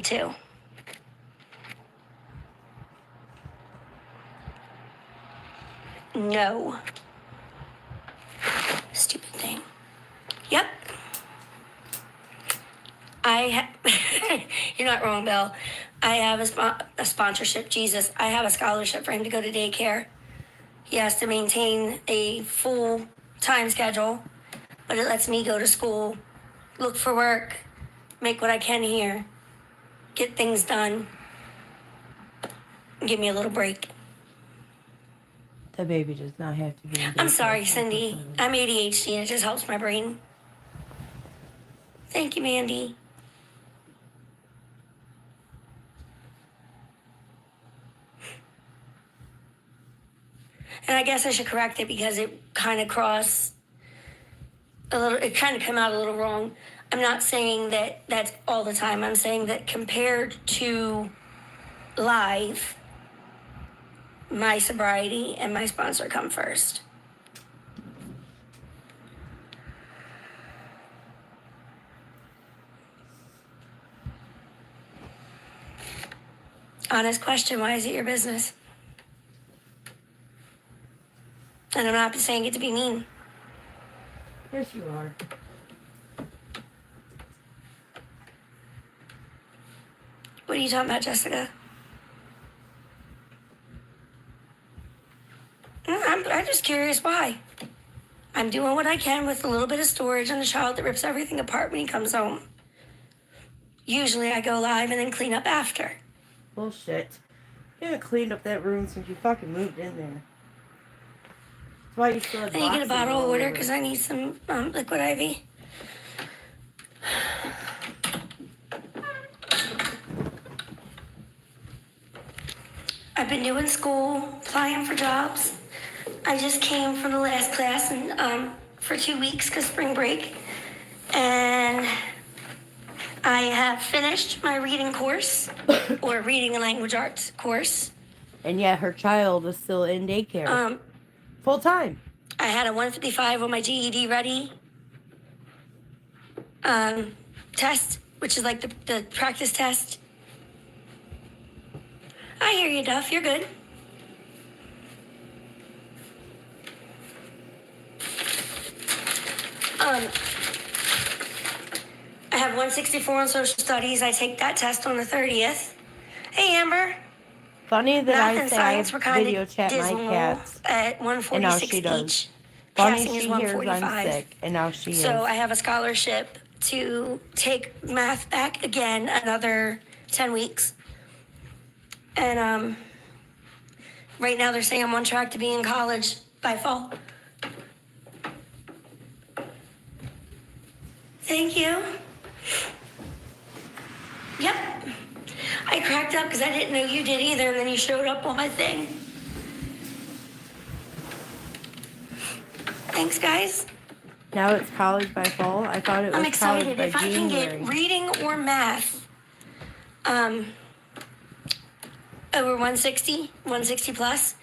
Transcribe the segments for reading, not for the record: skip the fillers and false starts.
too. No. Stupid thing. Yep. You're not wrong, Bill. I have a sponsorship. Jesus, I have a scholarship for him to go to daycare. He has to maintain a full-time schedule, but it lets me go to school, look for work, make what I can here, get things done, give me a little break. The baby does not have to be in I'm daycare. sorry, Cindy. I'm ADHD and it just helps my brain. Thank you, Mandy. And I guess I should correct it because it kind of crossed a little, it kind of came out a little wrong. I'm not saying that that's all the time. I'm saying that compared to live, my sobriety and my sponsor come first. Honest question, why is it your business? And I'm not saying it to be mean. Yes, you are. What are you talking about, Jessica? I'm just curious why. I'm doing what I can with a little bit of storage and a child that rips everything apart when he comes home. Usually I go live and then clean up after. Bullshit. You haven't cleaned up that room since you fucking moved in there. That's why you still have I need to get a boxes bottle all of water over. because I need some liquid IV. I've been doing school, applying for jobs. I just came from the last class and for 2 weeks because spring break. And I have finished my reading course or reading and language arts course. And yet her child is still in daycare. Full time. I had a 155 on my GED ready test, which is like the practice test. I hear you, Duff. You're good. I have 164 on social studies. I take that test on the 30th. Hey, Amber. Funny that Math I and say science I were kind video of chat my dismal cats. at And now 146 she does. each. Funny Passing is she hears 145. I'm sick, and now she is. So I have a scholarship to take math back again another 10 weeks. And right now they're saying I'm on track to be in college by fall. Thank you. Yep. I cracked up because I didn't know you did either, and then you showed up on my thing. Thanks, guys. Now it's college by fall. I thought it was I'm excited. college by If I can January. get reading or math over 160 plus,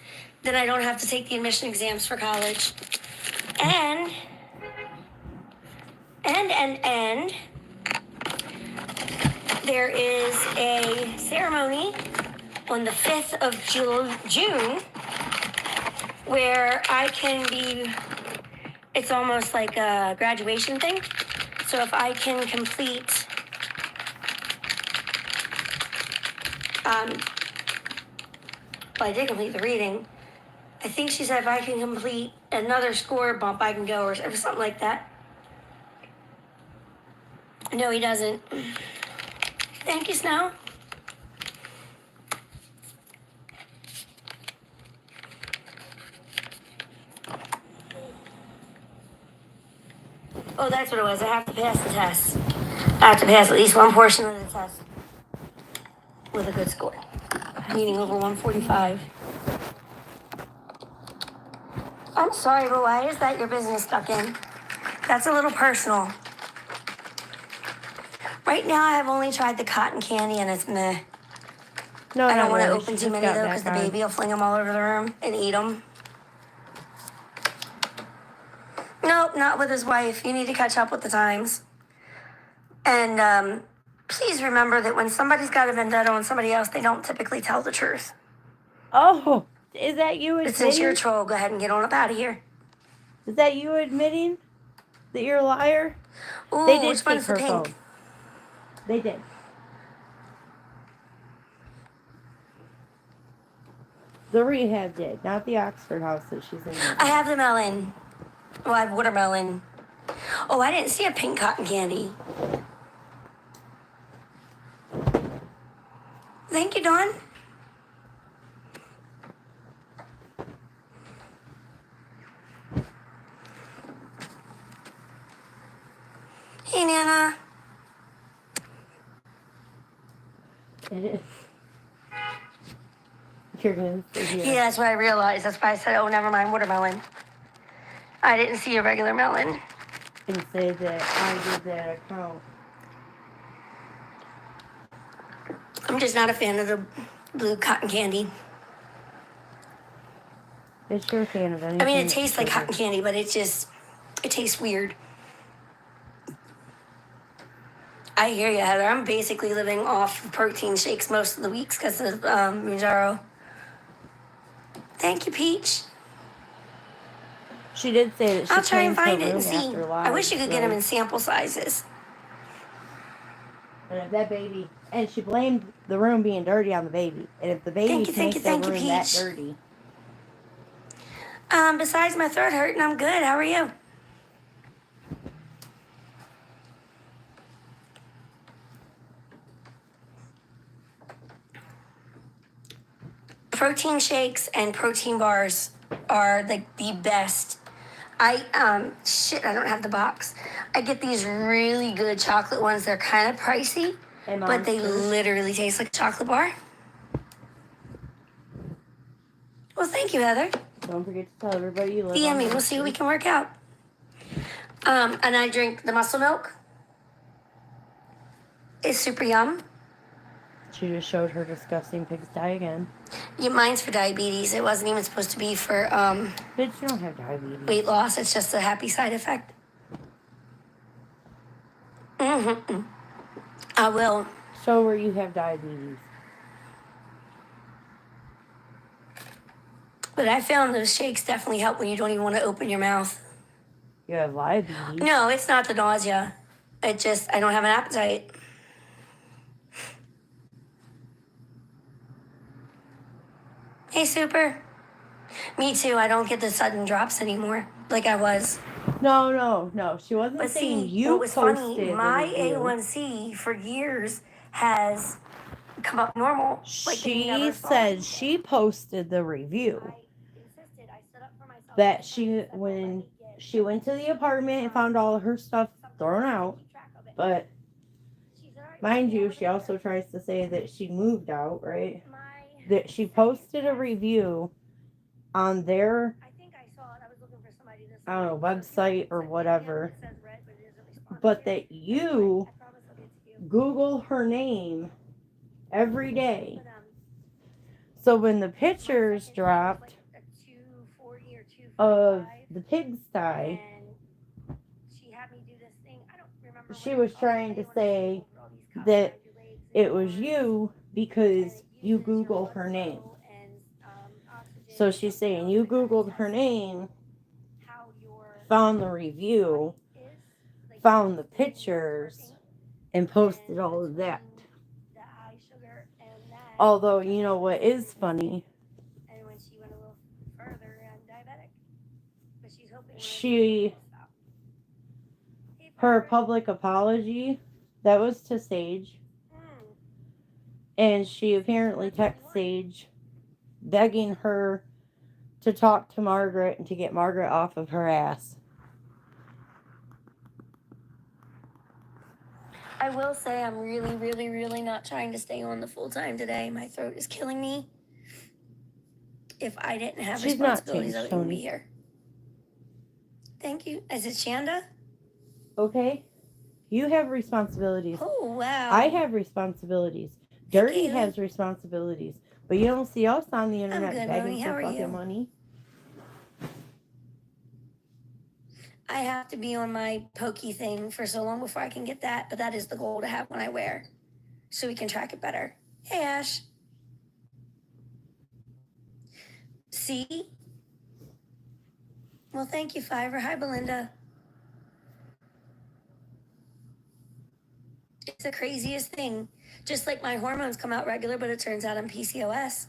then I don't have to take the admission exams for college. And there is a ceremony on the 5th of June where I can be, it's almost like a graduation thing. So if I can complete well, I did complete the reading. I think she said if I can complete another score bump, I can go, or something like that. No, he doesn't. Thank you, Snow. Oh, that's what it was. I have to pass the test. I have to pass at least one portion of the test with a good score, meaning over 145. I'm sorry, but why is that your business stuck in? That's a little personal. Right now, I have only tried the cotton candy, and it's meh. No, I don't not want to really. open She too just many, got though, back because the on. baby will fling them all over the room and eat them. Nope, not with his wife. You need to catch up with the times. And Please remember that when somebody's got a vendetta on somebody else, they don't typically tell the truth. Oh, is that you But since you're a admitting? troll, go ahead and get on up out of here. Is that you admitting that you're a liar? Ooh, They did which take one's the her pink? phone. They did. The rehab did, not the Oxford house that she's in. I have the melon. Well, I have watermelon. Oh, I didn't see a pink cotton candy. Thank you, Dawn. Hey, Nana. It is. You're gonna sit here. Yeah, that's what I realized. That's why I said, oh, never mind, watermelon. I didn't see a regular melon. And say that I did that account. I'm just not a fan of the blue cotton candy. It's your fan of anything. I mean, it tastes like cotton candy, but it tastes weird. I hear you, Heather. I'm basically living off protein shakes most of the weeks because of Mounjaro. Thank you, Peach. She did say that she I'll try and cleansed her find it and room see. after I wish you could get them in live, sample sizes. And if that baby, and she blamed the room being dirty on the baby. And if the baby Thank you, makes that room that Peach. dirty, Besides my throat hurting, I'm good. How are you? Protein shakes and protein bars are like the best. I don't have the box. I get these really good chocolate ones. They're kind of pricey, and but they Monsters. literally taste like a chocolate bar. Well, thank you, Heather. Don't forget to tell everybody you live DM on me. We'll see what we Monsters. can work out. And I drink the muscle milk. It's super yum. She just showed her disgusting pigsty again. Yeah, mine's for diabetes. It wasn't even supposed to be for Bitch, you don't have diabetes. weight loss. It's just a happy side effect. Mm-hmm. I will. Show where you have diabetes. But I found those shakes definitely help when you don't even want to open your mouth. You have diabetes. No, it's not the nausea. I don't have an appetite. Hey, Super. Me too. I don't get the sudden drops anymore like I was. No. She wasn't But saying see, you what was funny, posted my the review. A1C for years has come up normal. Like they She never saw said it. she posted the review. I insisted. I stood up for myself. That when she went to the apartment and found all her stuff thrown out. But mind you, she also tries to say that she moved out, right? That she posted a review on their, I don't know, website or whatever. But that you Google her name every day. So when the pictures dropped of the pigsty, she was trying to say that it was you because you Google her name. So she's saying you Googled her name, found the review, found the pictures, and posted all of that. Although, you know what is funny? Her public apology, that was to Sage. And she apparently texted Sage begging her to talk to Margaret and to get Margaret off of her ass. I will say I'm really, really, really not trying to stay on the full time today. My throat is killing me. If I didn't have She's not responsibilities, changed, I wouldn't be Tony. here. Thank you. Is it Shanda? Okay? You have responsibilities. Oh, wow. I have responsibilities. Dirty has responsibilities. But you don't see us on the internet good, begging Mommy. How for are fucking you? money. I have to be on my pokey thing for so long before I can get that, but that is the goal to have when I wear. so we can track it better. Hey, Ash. See? Well, thank you, Fiverr. Hi, Belinda. It's the craziest thing. Just like my hormones come out regular, but it turns out I'm PCOS.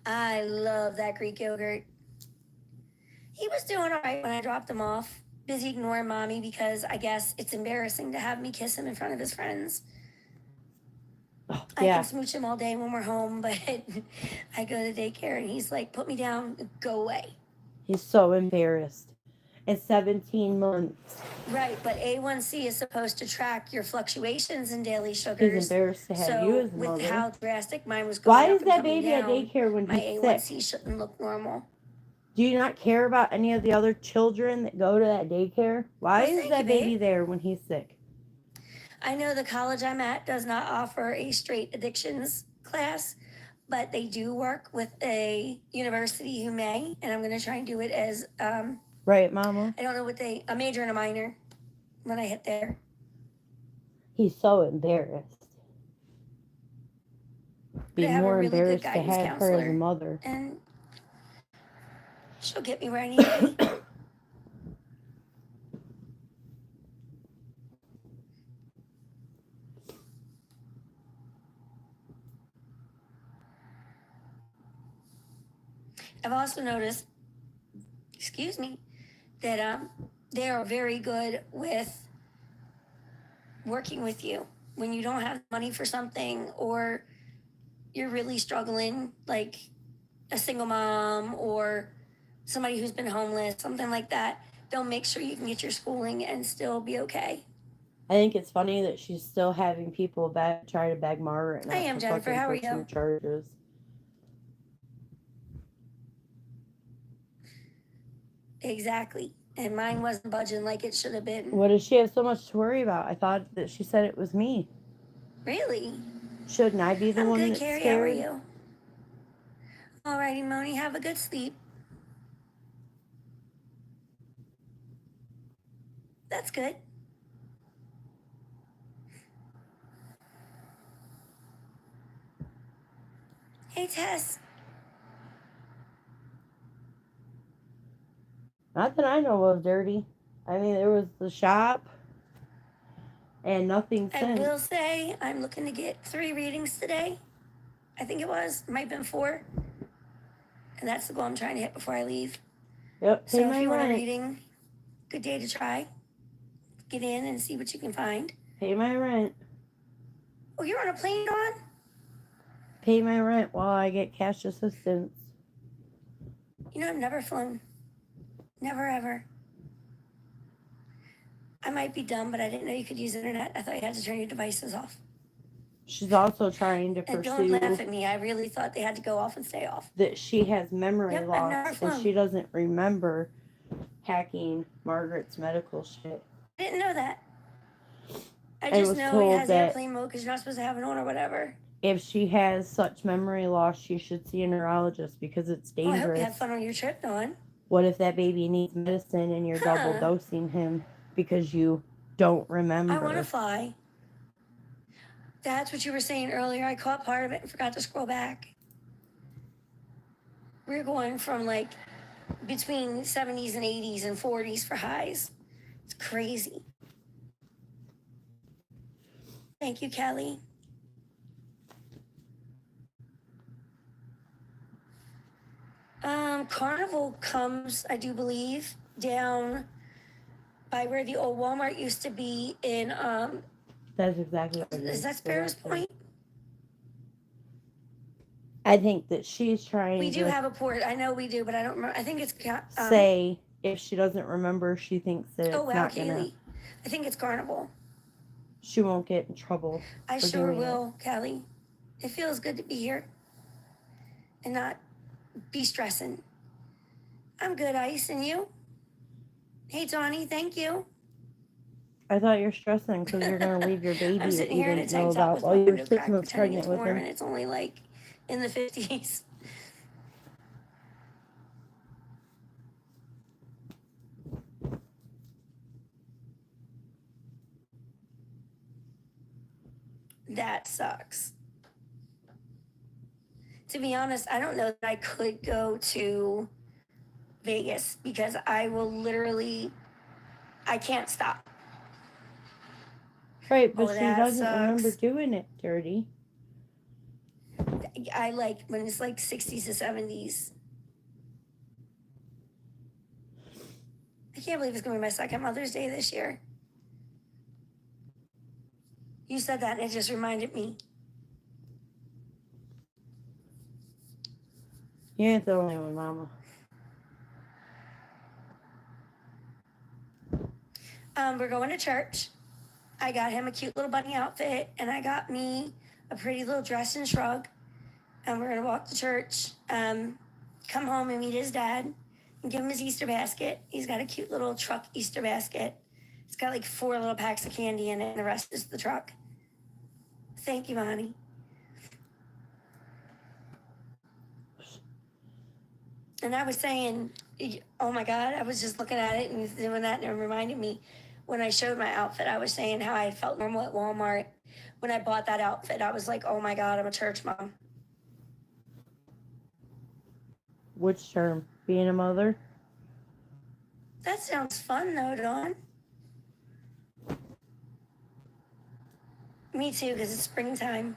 I love that Greek yogurt. He was doing all right when I dropped him off. Busy ignoring mommy because I guess it's embarrassing to have me kiss him in front of his friends. Oh, I yeah. can smooch him all day when we're home, but I go to daycare and he's like, put me down, go away. He's so embarrassed. It's 17 months. Right, but A1C is supposed to track your fluctuations in daily He's sugars. embarrassed to have So you as a with mother. how drastic mine was going Why up is and that coming baby down, at daycare when my he's A1C sick? shouldn't look normal. Do you not care about any of the other children that go to that daycare? Why Well, is thank that you, baby babe. there when he's sick? I know the college I'm at does not offer a straight addictions class, but they do work with a university who may, and I'm going to try and do it as Right, Mama? I don't know what a major and a minor when I hit there. He's so embarrassed. Be But I have a more really good embarrassed to guidance have her as a counselor, mother. and she'll get me where I need to be. I've also noticed, excuse me, that they are very good with working with you when you don't have money for something or you're really struggling, like a single mom or somebody who's been homeless, something like that. They'll make sure you can get your schooling and still be okay. I think it's funny that she's still having people try to beg Margaret I not am to Jennifer. fucking How are pursue you? charges. Exactly. And mine wasn't budging like it should have been. What does she have so much to worry about? I thought that she said it was me. Really? Shouldn't I be the I'm one good, that's Carrie. scared? How are you? Alrighty, Moni. Have a good sleep. That's good. Hey, Tess. Not that I know of, Dirty. I mean, there was the shop and nothing I since. will say I'm looking to get 3 readings today. I think it was. Might have been 4. And that's the goal I'm trying to hit before I leave. Yep, pay So if my you want a rent. reading, good day to try. Get in and see what you can find. Pay my rent. Oh, you're on a plane, Dawn? Pay my rent while I get cash assistance. You know, I've never flown. Never, ever. I might be dumb, but I didn't know you could use internet. I thought you had to turn your devices off. She's also trying to And don't laugh pursue at me. I really thought they had to go off and stay off. that she has memory Yep, I've never loss flown. and she doesn't remember hacking Margaret's medical shit. I didn't know that. I I just was know it told has that airplane mode because you're not supposed to have it on or whatever. if she has such memory loss, she should see a neurologist because it's Oh, I hope you dangerous. had fun on your trip, Dawn. What if that baby needs medicine and you're double dosing him because you don't remember? I want to fly. That's what you were saying earlier. I caught part of it and forgot to scroll back. We're going from like between 70s and 80s and 40s for highs. It's crazy. Thank you, Kelly. Carnival comes, I do believe, down by where the old Walmart used to be in That's exactly what it is. Is that Sparrows Point? I think that she's trying We do to have a port. I know we do, but I don't remember. I think it's say if she doesn't remember, she thinks that it's oh wow, not gonna. Kaylee. I think it's Carnival. She won't get in trouble. I for sure doing will, Kelly. It feels good to be here and not be stressing. I'm good, Ice, and you? Hey, Tawny, thank you. I thought you're stressing because you're gonna leave your baby I'm that sitting you here in a didn't know tank top about with while my you were window 6 cracked, months pretending pregnant it's with warm, him. and it's only like in the 50s. That sucks. To be honest, I don't know that I could go to Vegas because I will literally, I can't stop. Right, but Oh, she that doesn't remember sucks. doing it dirty. I like when it's like 60s to 70s. I can't believe it's going to be my second Mother's Day this year. You said that and it just reminded me. You ain't the only one, Mama. We're going to church. I got him a cute little bunny outfit, and I got me a pretty little dress and shrug. And we're gonna walk to church, come home and meet his dad, and give him his Easter basket. He's got a cute little truck Easter basket. It's got like 4 little packs of candy in it, and the rest is the truck. Thank you, honey. And I was saying, oh my God, I was just looking at it and doing that, and it reminded me when I showed my outfit, I was saying how I felt normal at Walmart. When I bought that outfit, I was like, oh my God, I'm a church mom. Which term? Being a mother? That sounds fun though, Dawn. Me too, because it's springtime.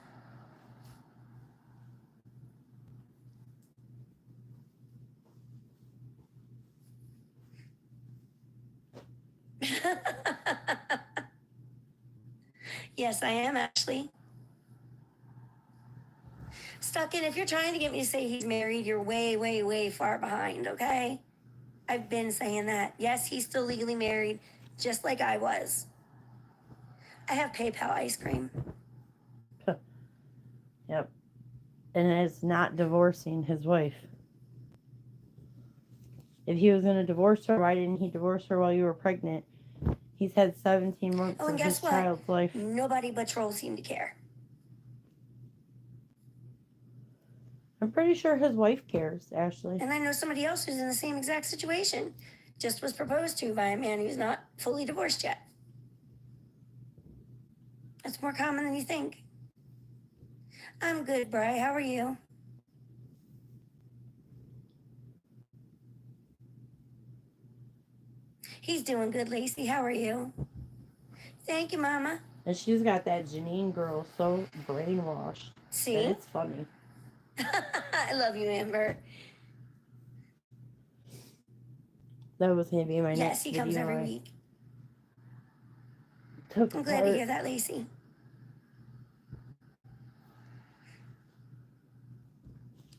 Yes, I am actually. Stuck in, if you're trying to get me to say he's married, you're way, way, way far behind, okay? I've been saying that. Yes, he's still legally married, just like I was. I have PayPal ice cream. Yep. And it's not divorcing his wife. If he was going to divorce her, why didn't he divorce her while you were pregnant? He's had 17 months Oh, and of his guess what? child's life. Nobody but trolls seem to care. I'm pretty sure his wife cares, Ashley. And I know somebody else who's in the same exact situation. Just was proposed to by a man who's not fully divorced yet. That's more common than you think. I'm good, Bri. How are you? He's doing good, Lacey. How are you? Thank you, Mama. And she's got that Janine girl so brainwashed. See? And it's funny. I love you, Amber. That was going to be my Yes, next he video. comes every week. Took I'm glad to hear that, Lacey.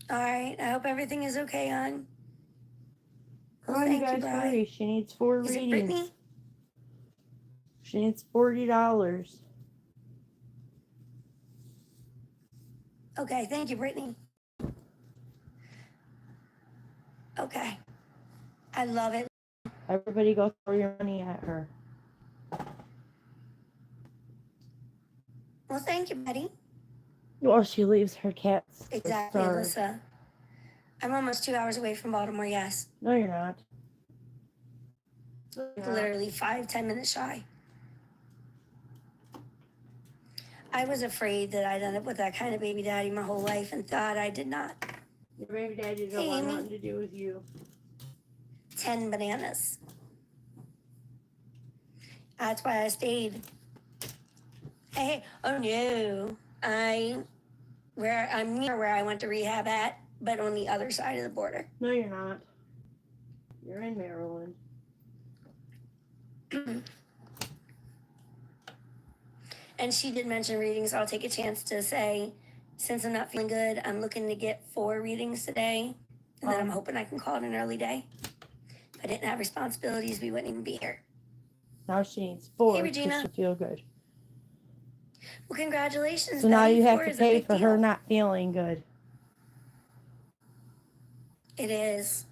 All right. I hope everything is okay, hon. Come on, you guys, hurry. She needs 4 Is it readings. Brittany? She needs $40. Okay, thank you, Brittany. Okay. I love it. Everybody go throw your money at her. Well, thank you, Betty. Or she leaves her cats. Exactly, Alyssa. I'm almost 2 hours away from Baltimore, yes. No, you're not. Literally 5-10 minutes shy. I was afraid that I'd end up with that kind of baby daddy my whole life and thought I did not. Your baby daddy don't want nothing to do with you. 10 bananas. That's why I stayed. Hey, oh no. I'm near where I went to rehab at, but on the other side of the border. No, you're not. You're in Maryland. And she did mention readings. So I'll take a chance to say, since I'm not feeling good, I'm looking to get 4 readings today. And then I'm hoping I can call it an early day. If I didn't have responsibilities, we wouldn't even be here. Now she needs 4 Hey, Regina. to feel good. Well, congratulations. So now Betty. you have 4 to is a pay big for deal. her not feeling good. It is.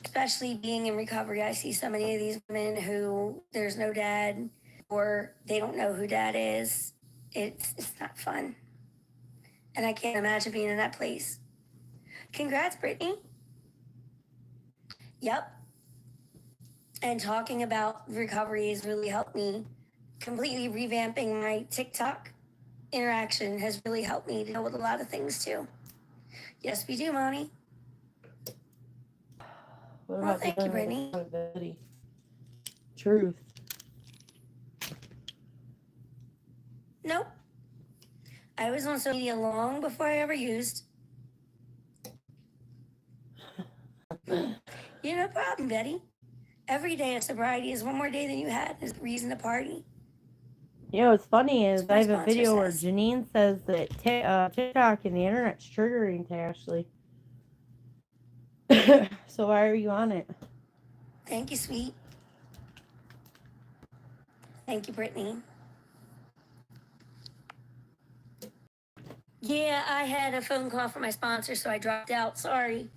Especially being in recovery. I see so many of these women who there's no dad or they don't know who dad is. It's not fun. And I can't imagine being in that place. Congrats, Brittany. Yep. And talking about recovery has really helped me completely revamping my TikTok. interaction has really helped me to deal with a lot of things too. Yes, we do, Monty. What Well, about thank you, dealing with Brittany. accountability? Truth. Nope. I was on social media long before I ever used. You no problem, Betty. Every day of sobriety is one more day than you had. Is a reason to party. You know, what's funny is My I have a sponsor video where says. Janine says that TikTok and the internet's triggering to Ashley. So why are you on it? Thank you, sweet. Thank you, Brittany. Yeah, I had a phone call from my sponsor, so I dropped out. Sorry.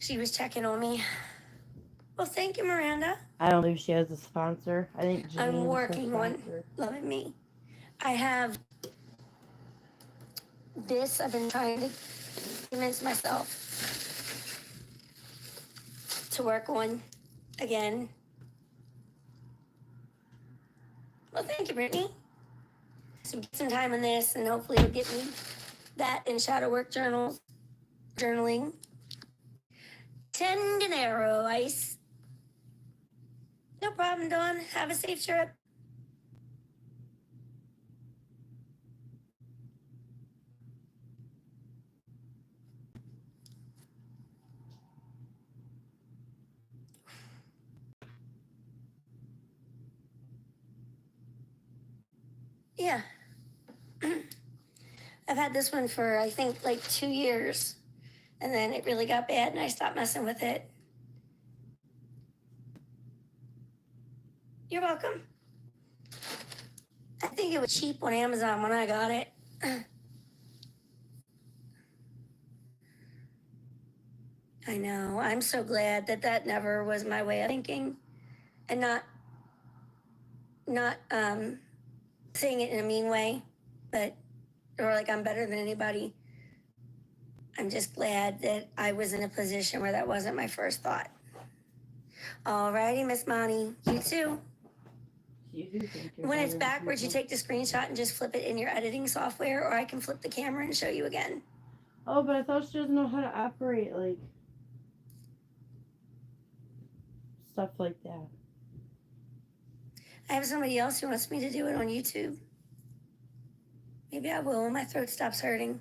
She was checking on me. Well, thank you, Miranda. I don't believe she has a sponsor. I think Janine's I'm working her on sponsor. loving me. I have this. I've been trying to convince myself to work on again. Well, thank you, Brittany. So get some time on this, and hopefully it'll get me that in shadow work journaling. 10 dinero, Ice. No problem, Dawn. Have a safe trip. Yeah. I've had this one for, I think, like 2 years. And then it really got bad, and I stopped messing with it. You're welcome. I think it was cheap on Amazon when I got it. I know. I'm so glad that that never was my way of thinking, and not saying it in a mean way, but or like I'm better than anybody. I'm just glad that I was in a position where that wasn't my first thought. Alrighty, Miss Monty. You too. You do think you're When it's better than backwards, you people. take the screenshot and just flip it in your editing software, or I can flip the camera and show you again. Oh, but I thought she doesn't know how to operate, like, stuff like that. I have somebody else who wants me to do it on YouTube. Maybe I will when my throat stops hurting.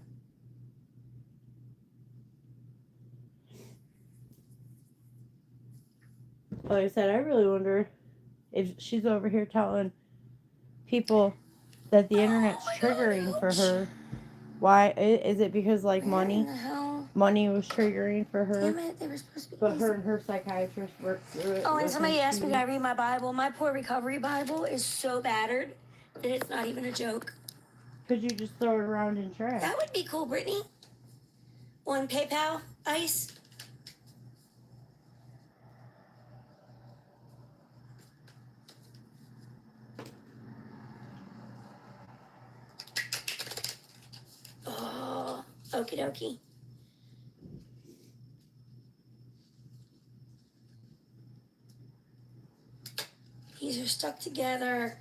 Like I said, I really wonder if she's over here telling people that the internet's triggering for her. Why is it because like Where in money the hell? was triggering for her, Damn it, they were supposed to be. but her and her psychiatrist worked through it. Oh, and with somebody her asked me, too. did I read my Bible? My poor recovery Bible is so battered that it's not even a joke. Could you just throw it around in trash? That would be cool, Brittany. On PayPal, Ice. Oh, okie dokie. These are stuck together.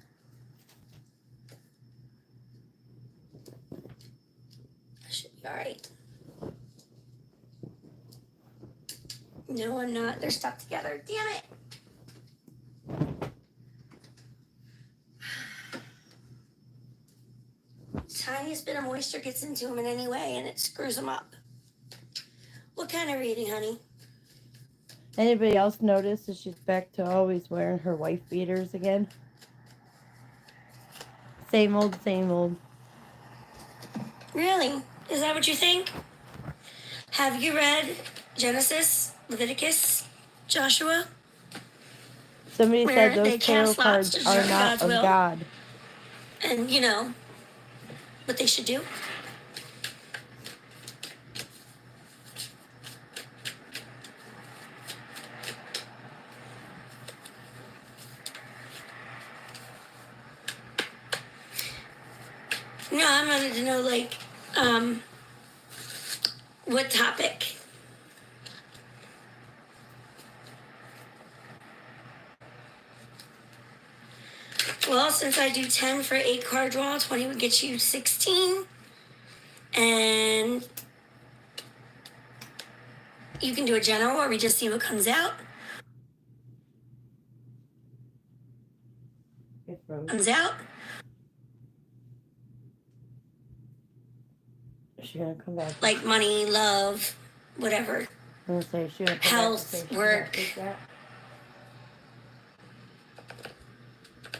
I should be all right. No, I'm not. They're stuck together. Damn it. Tiniest bit of moisture gets into them in any way, and it screws them up. What kind of reading, honey? Anybody else notice that she's back to always wearing her wife beaters again? Same old, same old. Really? Is that what you think? Have you read Genesis, Leviticus, Joshua? Somebody Where said they those tarot cast lots cards to are determine not God's of will? God. And you know what they should do? No, I wanted to know, like, what topic? Well, since I do 10 for 8 card draw, 20 would get you 16. And you can do a general or we just see what comes out. Comes out. She's gonna come back. Like money, love, whatever. I'm gonna say she's gonna come health, back and say work.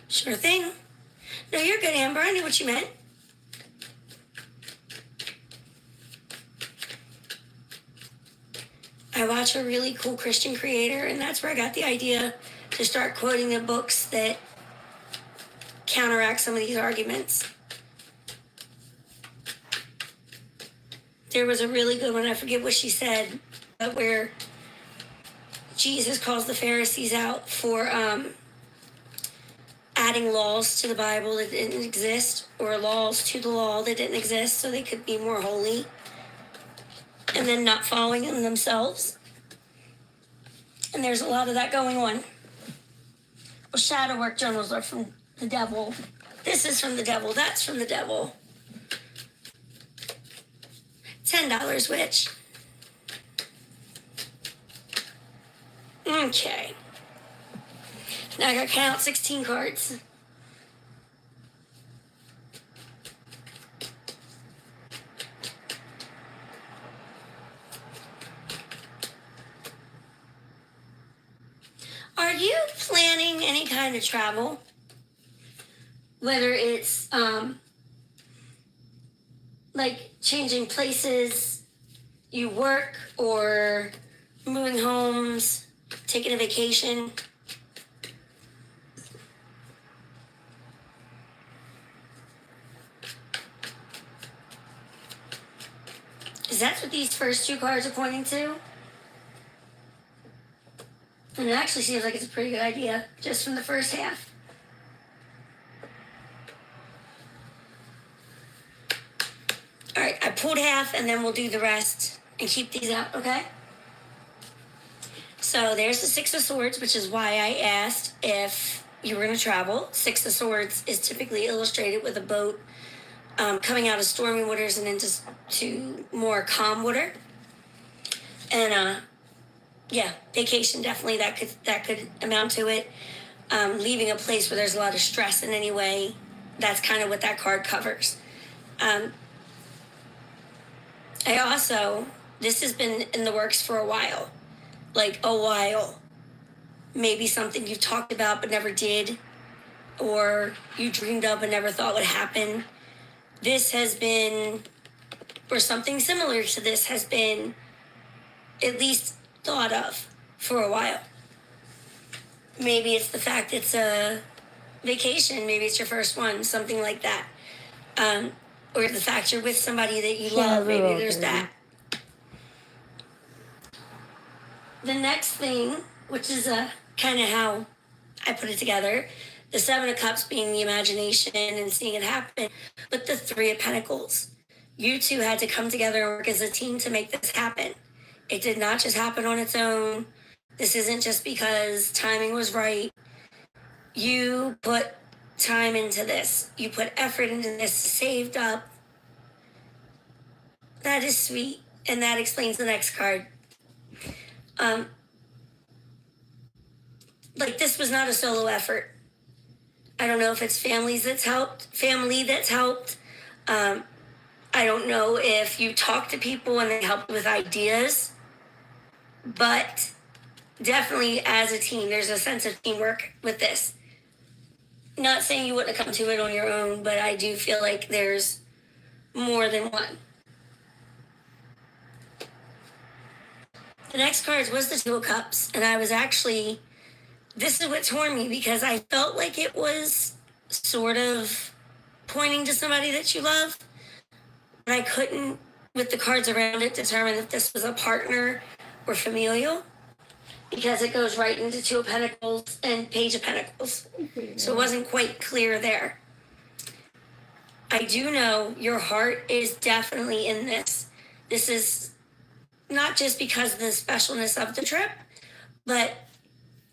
Sure thing. No, you're good, Amber. I knew what you meant. I watch a really cool Christian creator, and that's where I got the idea to start quoting the books that counteract some of these arguments. There was a really good one, I forget what she said, but where Jesus calls the Pharisees out for adding laws to the Bible that didn't exist, or laws to the law that didn't exist so they could be more holy, and then not following them themselves. And there's a lot of that going on. Well, shadow work journals are from the devil. This is from the devil. That's from the devil. $10, witch. Okay. Now I gotta count 16 cards. Are you planning any kind of travel? Whether it's like changing places you work, or moving homes, taking a vacation? Is that what these first 2 cards are pointing to? And it actually seems like it's a pretty good idea, just from the first half. All right, I pulled half, and then we'll do the rest and keep these out, okay? So there's the 6 of Swords, which is why I asked if you were going to travel. 6 of Swords is typically illustrated with a boat coming out of stormy waters and into more calm water. And yeah, vacation, definitely, that could amount to it. Leaving a place where there's a lot of stress in any way, that's kind of what that card covers. I also, this has been in the works for a while, like a while. Maybe something you talked about but never did, or you dreamed of but never thought would happen. This has been, or something similar to this has been at least thought of for a while. Maybe it's the fact it's a vacation, maybe it's your first one, something like that. Or the fact you're with somebody that you love, maybe there's that. The next thing, which is kind of how I put it together, the 7 of Cups being the imagination and seeing it happen, but the 3 of Pentacles. You two had to come together and work as a team to make this happen. It did not just happen on its own. This isn't just because timing was right. You put time into this. You put effort into this, saved up. That is sweet, and that explains the next card. Like, this was not a solo effort. I don't know if it's family that's helped. I don't know if you talk to people and they help with ideas, but definitely as a team, there's a sense of teamwork with this. Not saying you wouldn't have come to it on your own, but I do feel like there's more than one. The next card was the 2 of Cups, and I was actually, this is what tore me, because I felt like it was sort of pointing to somebody that you love, but I couldn't, with the cards around it, determine if this was a partner or familial, because it goes right into 2 of Pentacles and Page of Pentacles. So it wasn't quite clear there. I do know your heart is definitely in this. This is not just because of the specialness of the trip, but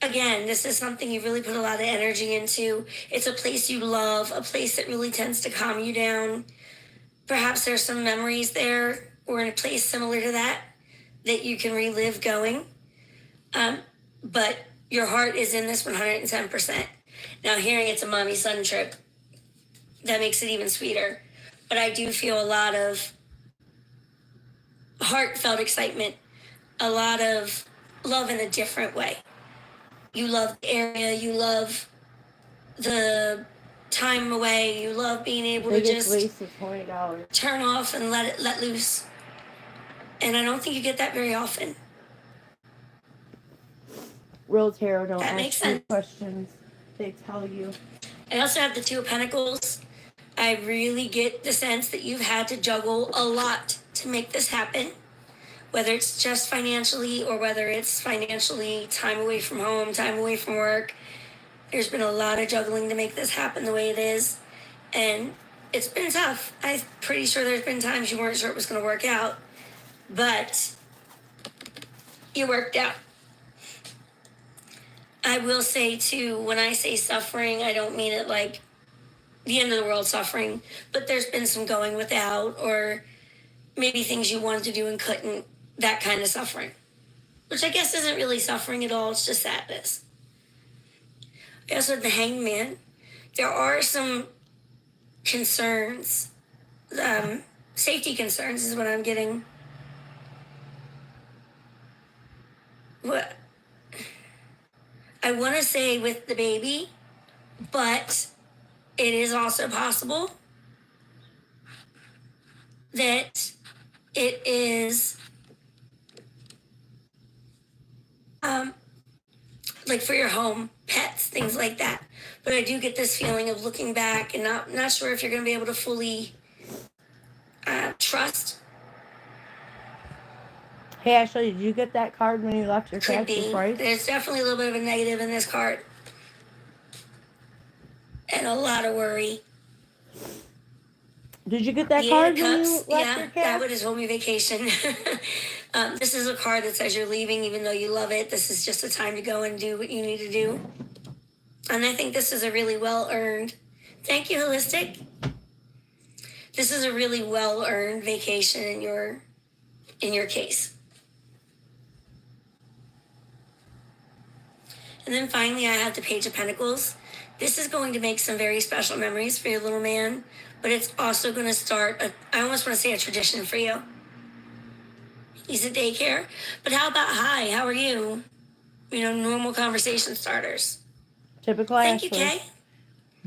again, this is something you really put a lot of energy into. It's a place you love, a place that really tends to calm you down. Perhaps there's some memories there or in a place similar to that you can relive going. But your heart is in this 110%. Now, hearing it's a mommy-son trip, that makes it even sweeter. But I do feel a lot of heartfelt excitement, a lot of love in a different way. You love the area, you love the time away, you love being able to just waste of $20. turn off and let loose. And I don't think you get that very often. Real tarot don't That makes ask you sense. questions. They tell you. I also have the Two of Pentacles. I really get the sense that you've had to juggle a lot to make this happen. Whether it's just financially or whether it's financially time away from home, time away from work. There's been a lot of juggling to make this happen the way it is. And it's been tough. I'm pretty sure there's been times you weren't sure it was going to work out. But it worked out. I will say, too, when I say suffering, I don't mean it like the end of the world suffering. But there's been some going without or maybe things you wanted to do and couldn't. That kind of suffering. Which I guess isn't really suffering at all. It's just sadness. I also had the Hanged Man. There are some concerns. Safety concerns is what I'm getting. What I want to say with the baby, but it is also possible that it is like for your home, pets, things like that. But I do get this feeling of looking back and not sure if you're going to be able to fully trust. Hey, Ashley, did you get that card when you left your Could taxi be. price? There's definitely a little bit of a negative in this card. And a lot of worry. Did you get that The card Eight of when you Cups, left yeah, your that cat? would have told me vacation. This is a card that says you're leaving even though you love it. This is just a time to go and do what you need to do. And I think this is a really well-earned, thank you, Holistic. This is a really well-earned vacation in your case. And then finally, I have the Page of Pentacles. This is going to make some very special memories for your little man, but it's also going to start, I almost want to say a tradition for you. He's at daycare. But how about hi, how are you? Normal conversation starters. Typical Thank Ashley. you, Kay.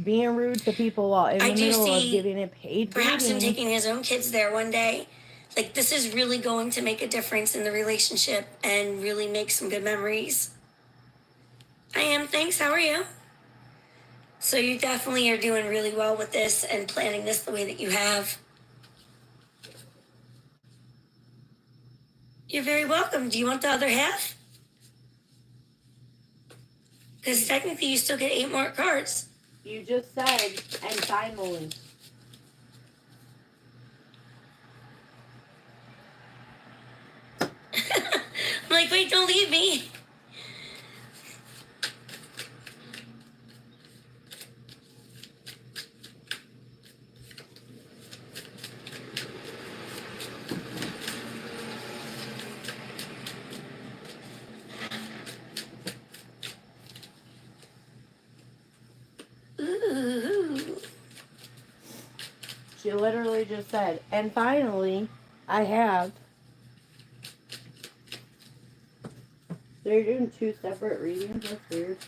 Being rude to people while in I the do middle of see giving a paid perhaps him reading. taking his own kids there one day. Like, this is really going to make a difference in the relationship and really make some good memories. I am. Thanks. How are you? So you definitely are doing really well with this and planning this the way that you have. You're very welcome. Do you want the other half? Because technically you still get 8 more cards. You just said, and finally. I'm like, wait, don't leave me. Ooh. She literally just said, and finally, I have. They're doing 2 separate readings. That's weird.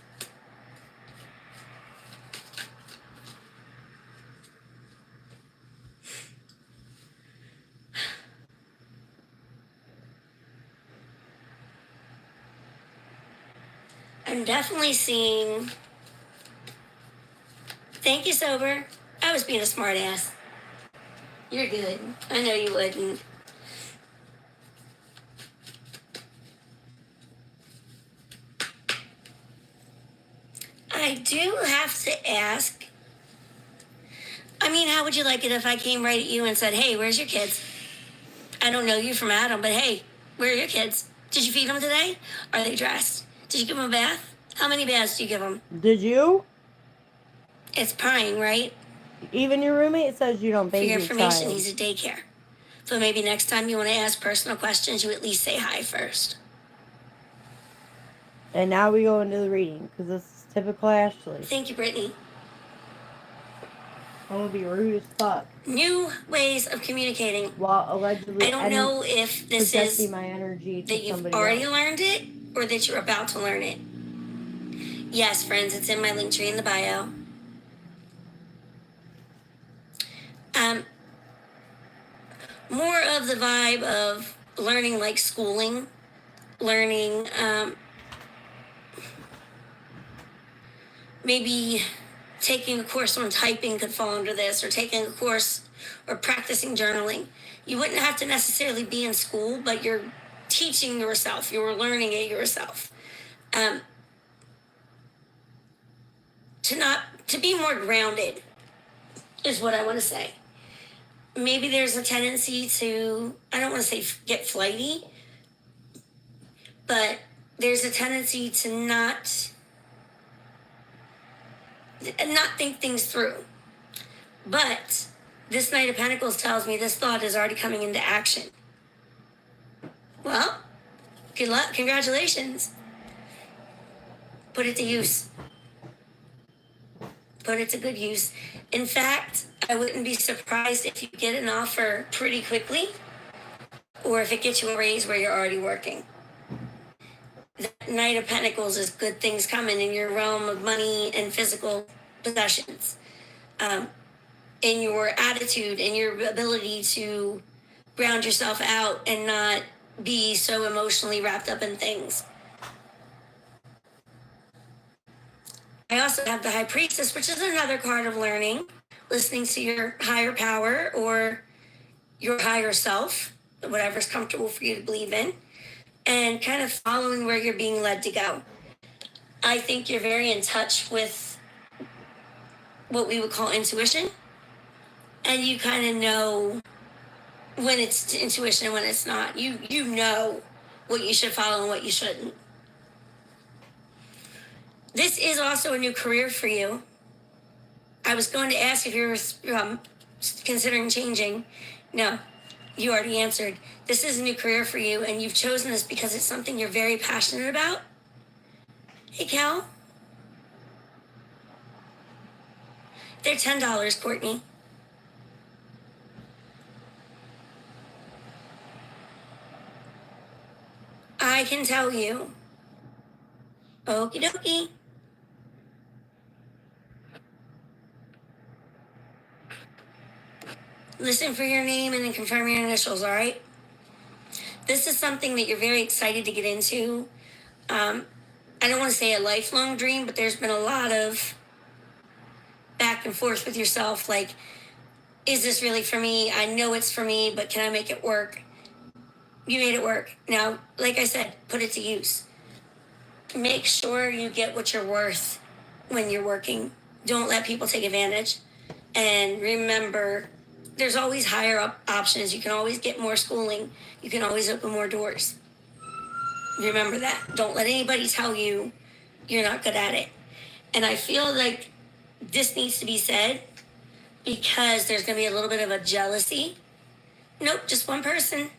I'm definitely seeing. Thank you, Sober. I was being a smart ass. You're good. I know you wouldn't. I do have to ask. I mean, how would you like it if I came right at you and said, hey, where's your kids? I don't know you from Adam, but hey, where are your kids? Did you feed them today? Are they dressed? Did you give them a bath? How many baths do you give them? Did you? It's pine, right? Even your roommate says you don't For bathe your your information, child. he's a daycare. So maybe next time you want to ask personal questions, you at least say hi first. And now we go into the reading, because this is typical Ashley. Thank you, Brittany. I'm gonna be rude as fuck. New ways of communicating. While allegedly, I don't know if this projecting is my energy to that you've somebody already else. learned it or that you're about to learn it. Yes, friends, it's in my link tree in the bio. More of the vibe of learning like schooling, learning, maybe taking a course on typing could fall under this, or taking a course or practicing journaling. You wouldn't have to necessarily be in school, but you're teaching yourself, you're learning it yourself. To be more grounded is what I want to say. Maybe there's a tendency to, I don't want to say get flighty, but there's a tendency to not think things through. But this Knight of Pentacles tells me this thought is already coming into action. Well, good luck, congratulations. Put it to use. Put it to good use. In fact, I wouldn't be surprised if you get an offer pretty quickly, or if it gets you a raise where you're already working. The Knight of Pentacles is good things coming in your realm of money and physical possessions. In your attitude and your ability to ground yourself out and not be so emotionally wrapped up in things. I also have the High Priestess, which is another card of learning, listening to your higher power or your higher self, whatever's comfortable for you to believe in, and kind of following where you're being led to go. I think you're very in touch with what we would call intuition, and you kind of know when it's intuition and when it's not. You know what you should follow and what you shouldn't. This is also a new career for you. I was going to ask if you're considering changing. No, you already answered. This is a new career for you, and you've chosen this because it's something you're very passionate about. Hey, Cal. They're $10, Courtney. I can tell you. Okie dokie. Listen for your name and then confirm your initials, all right? This is something that you're very excited to get into. I don't want to say a lifelong dream, but there's been a lot of back and forth with yourself. Like, is this really for me? I know it's for me, but can I make it work? You made it work. Now, like I said, put it to use. Make sure you get what you're worth when you're working. Don't let people take advantage. And remember, there's always higher up options. You can always get more schooling. You can always open more doors. Remember that. Don't let anybody tell you you're not good at it. And I feel like this needs to be said because there's going to be a little bit of a jealousy. Nope, just one person.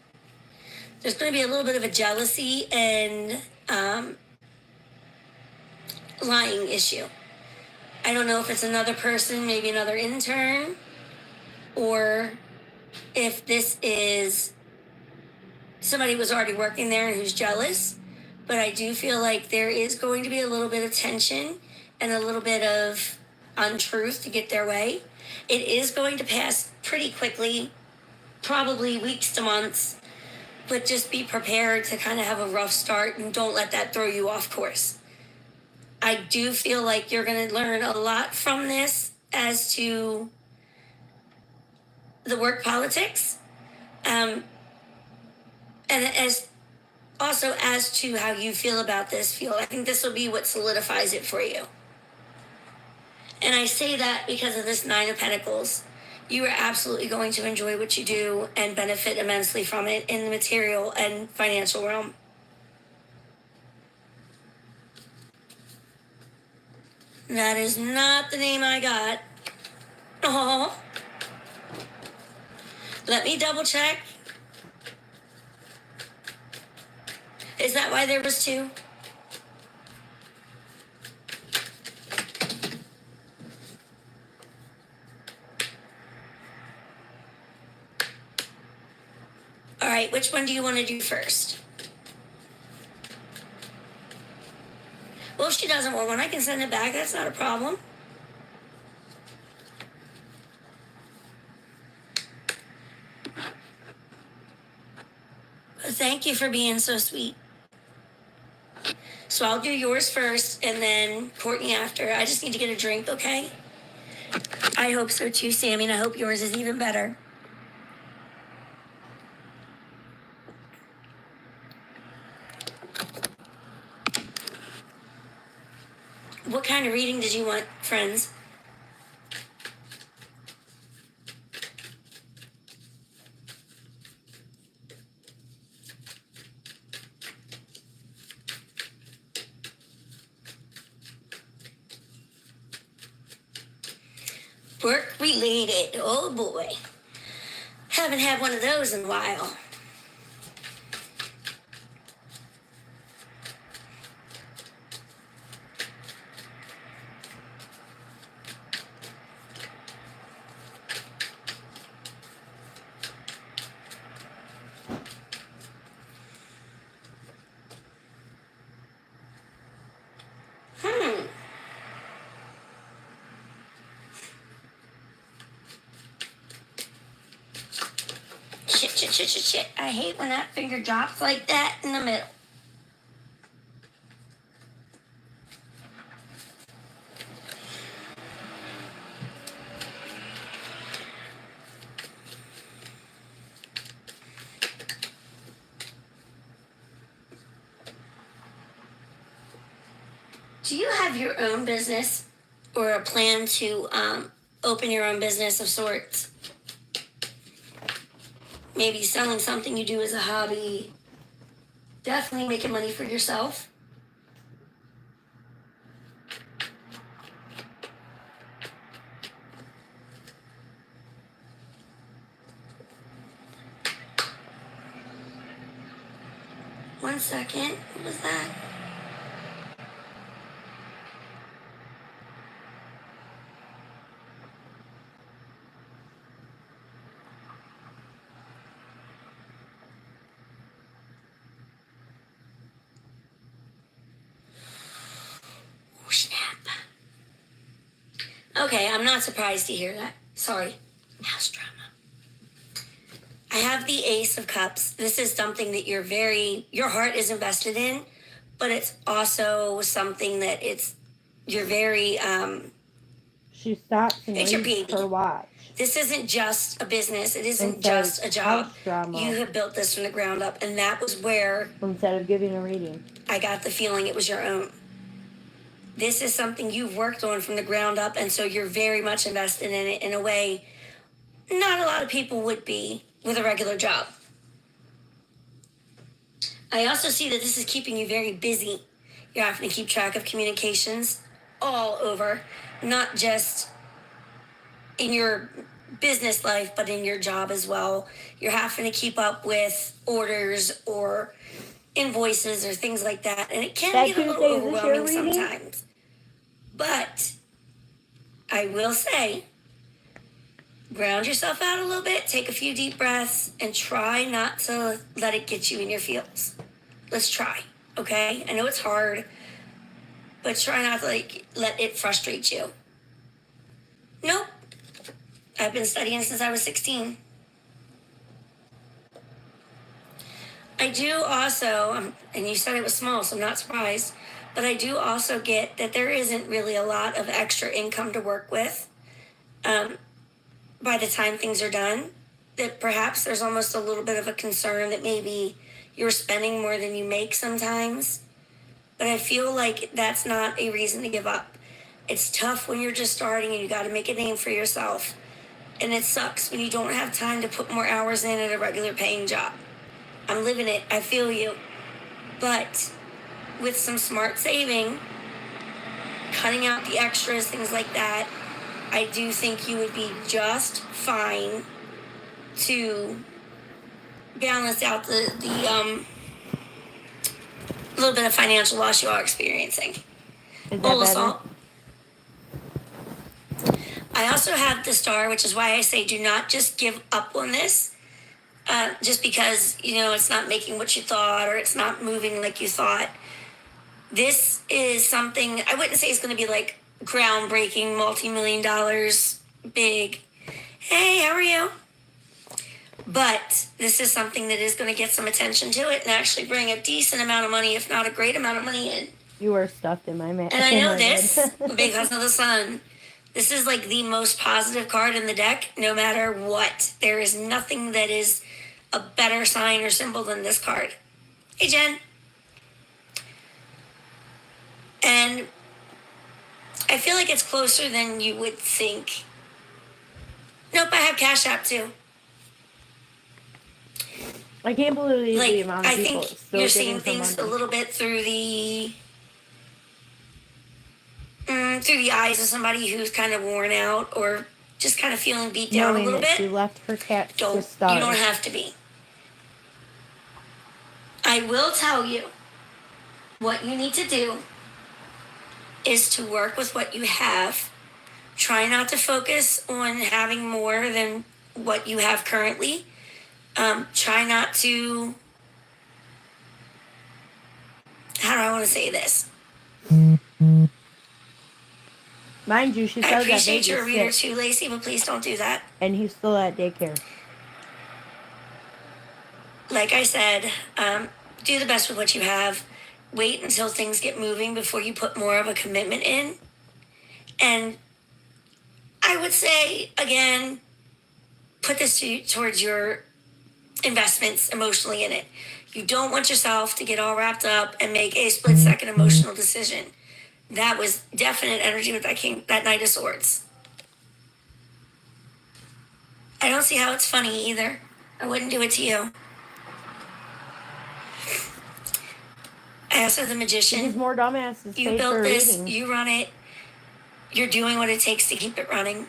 There's going to be a little bit of a jealousy and lying issue. I don't know if it's another person, maybe another intern, or if this is somebody who was already working there and who's jealous. But I do feel like there is going to be a little bit of tension and a little bit of untruth to get their way. It is going to pass pretty quickly, probably weeks to months, but just be prepared to kind of have a rough start and don't let that throw you off course. I do feel like you're going to learn a lot from this as to the work politics, and as to how you feel about this field. I think this will be what solidifies it for you. And I say that because of this Nine of Pentacles. You are absolutely going to enjoy what you do and benefit immensely from it in the material and financial realm. That is not the name I got. Oh. Let me double check. Is that why there was two? All right, which one do you want to do first? Well, if she doesn't want one, I can send it back. That's not a problem. Thank you for being so sweet. So I'll do yours first and then Courtney after. I just need to get a drink, okay? I hope so too, Sammy, and I hope yours is even better. What kind of reading did you want, friends? Work related. Oh boy. Haven't had one of those in a while. Shit. I hate when that finger drops like that in the middle. Do you have your own business or a plan to open your own business of sorts? Maybe selling something you do as a hobby. Definitely making money for yourself. One second. What was that? Oh, snap. Okay, I'm not surprised to hear that. Sorry. House drama. I have the Ace of Cups. This is something that your heart is invested in, but it's also something that you're very, She stops and it's your reads baby. her watch. This isn't just a business. It isn't Instead just of a job. house drama. You have built this from the ground up, and that was where Instead of giving a reading. I got the feeling it was your own. This is something you've worked on from the ground up, and so you're very much invested in it in a way not a lot of people would be with a regular job. I also see that this is keeping you very busy. You're having to keep track of communications all over, not just in your business life, but in your job as well. You're having to keep up with orders or invoices or things like that, and it can get a little overwhelming sometimes. But I will say, ground yourself out a little bit, take a few deep breaths, and try not to let it get you in your feels. Let's try, okay? I know it's hard, but try not to let it frustrate you. Nope. I've been studying since I was 16. I do also, and you said it was small, so I'm not surprised, but I do also get that there isn't really a lot of extra income to work with by the time things are done. That perhaps there's almost a little bit of a concern that maybe you're spending more than you make sometimes. But I feel like that's not a reason to give up. It's tough when you're just starting and you got to make a name for yourself. And it sucks when you don't have time to put more hours in at a regular paying job. I'm living it. I feel you. But with some smart saving, cutting out the extras, things like that, I do think you would be just fine to balance out the little bit of financial loss you are experiencing. Is that better? I also have the star, which is why I say do not just give up on this. Just because, it's not making what you thought or it's not moving like you thought. This is something, I wouldn't say it's going to be like groundbreaking, multi-million dollars, big. Hey, how are you? But this is something that is going to get some attention to it and actually bring a decent amount of money, if not a great amount of money in. You were stuffed in my man. And I know this because of the sun. This is like the most positive card in the deck, no matter what. There is nothing that is a better sign or symbol than this card. Hey, Jen. And I feel like it's closer than you would think. Nope, I have Cash App too. I can't believe the amount of I people think still you're getting seeing some things money. a little bit through the eyes of somebody who's kind of worn out or just kind of feeling beat down a little bit. She left her cat to You starve. don't have to be. I will tell you what you need to do is to work with what you have. Try not to focus on having more than what you have currently. Try not to, how do I want to say this? Mind you, she said that I appreciate baby's your reader sick, too, Lacey, but please don't do that. and he's still at daycare. Like I said, do the best with what you have. Wait until things get moving before you put more of a commitment in. And I would say, again, put this towards your investments emotionally in it. You don't want yourself to get all wrapped up and make a split second emotional decision. That was definite energy with that Knight of Swords. I don't see how it's funny either. I wouldn't do it to you. I also have the Magician. These more dumbasses. You built this, you run it, you're doing what it takes to keep it running.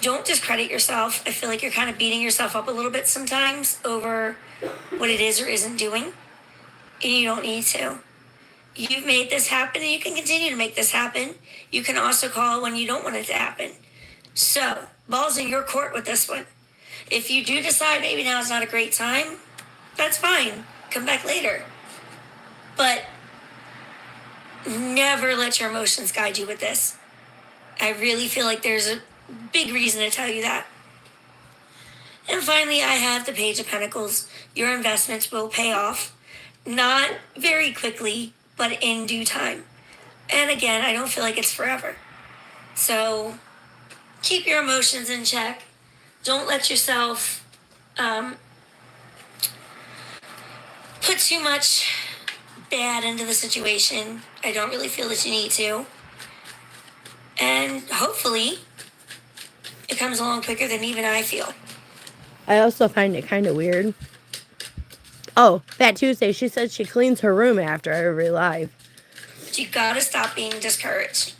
Don't discredit yourself. I feel like you're kind of beating yourself up a little bit sometimes over what it is or isn't doing. And you don't need to. You've made this happen and you can continue to make this happen. You can also call when you don't want it to happen. So, ball's in your court with this one. If you do decide maybe now is not a great time, that's fine. Come back later. But never let your emotions guide you with this. I really feel like there's a big reason to tell you that. And finally, I have the Page of Pentacles. Your investments will pay off. Not very quickly, but in due time. And again, I don't feel like it's forever. So keep your emotions in check. Don't let yourself put too much bad into the situation. I don't really feel that you need to. And hopefully it comes along quicker than even I feel. I also find it kind of weird. Oh, Fat Tuesday, she said she cleans her room after every live. But you gotta stop being discouraged.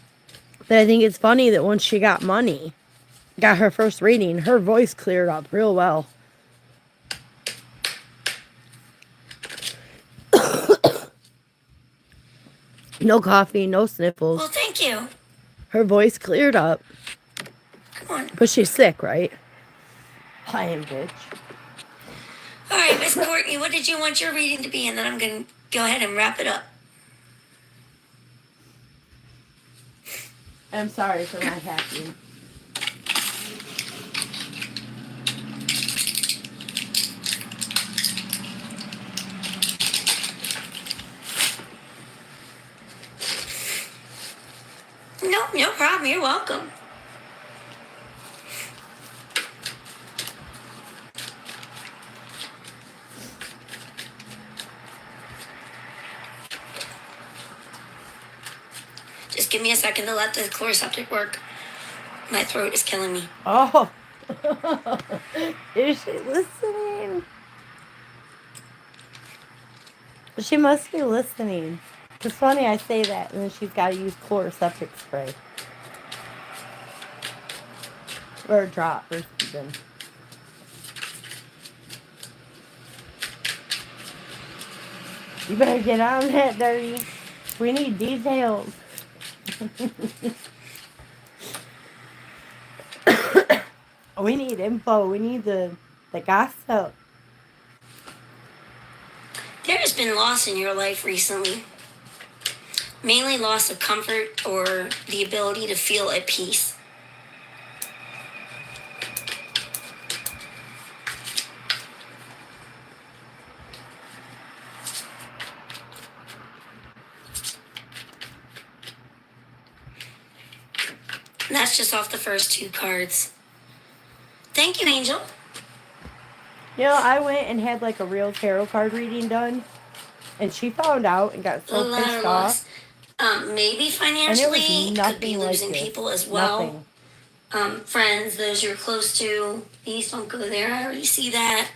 But I think it's funny that once she got money, got her first reading, her voice cleared up real well. No coffee, no sniffles. Well, thank you. Her voice cleared up. Come on. But she's sick, right? I am, bitch. All right, Miss Courtney, what did you want your reading to be? And then I'm going to go ahead and wrap it up. I'm sorry for not happening. No problem. You're welcome. Just give me a second to let the chloroseptic work. My throat is killing me. Oh. Is she listening? She must be listening. It's funny I say that, and then she's got to use chloroseptic spray. Or a drop, or something. You better get on that, Dirty. We need details. We need info. We need the gossip. There has been loss in your life recently. Mainly loss of comfort or the ability to feel at peace. And that's just off the first 2 cards. Thank you, Angel. You know, I went and had like a real tarot card reading done, and she found out and got so pissed off. Maybe financially, could be losing people as well. Friends, those you're close to, please don't go there. I already see that.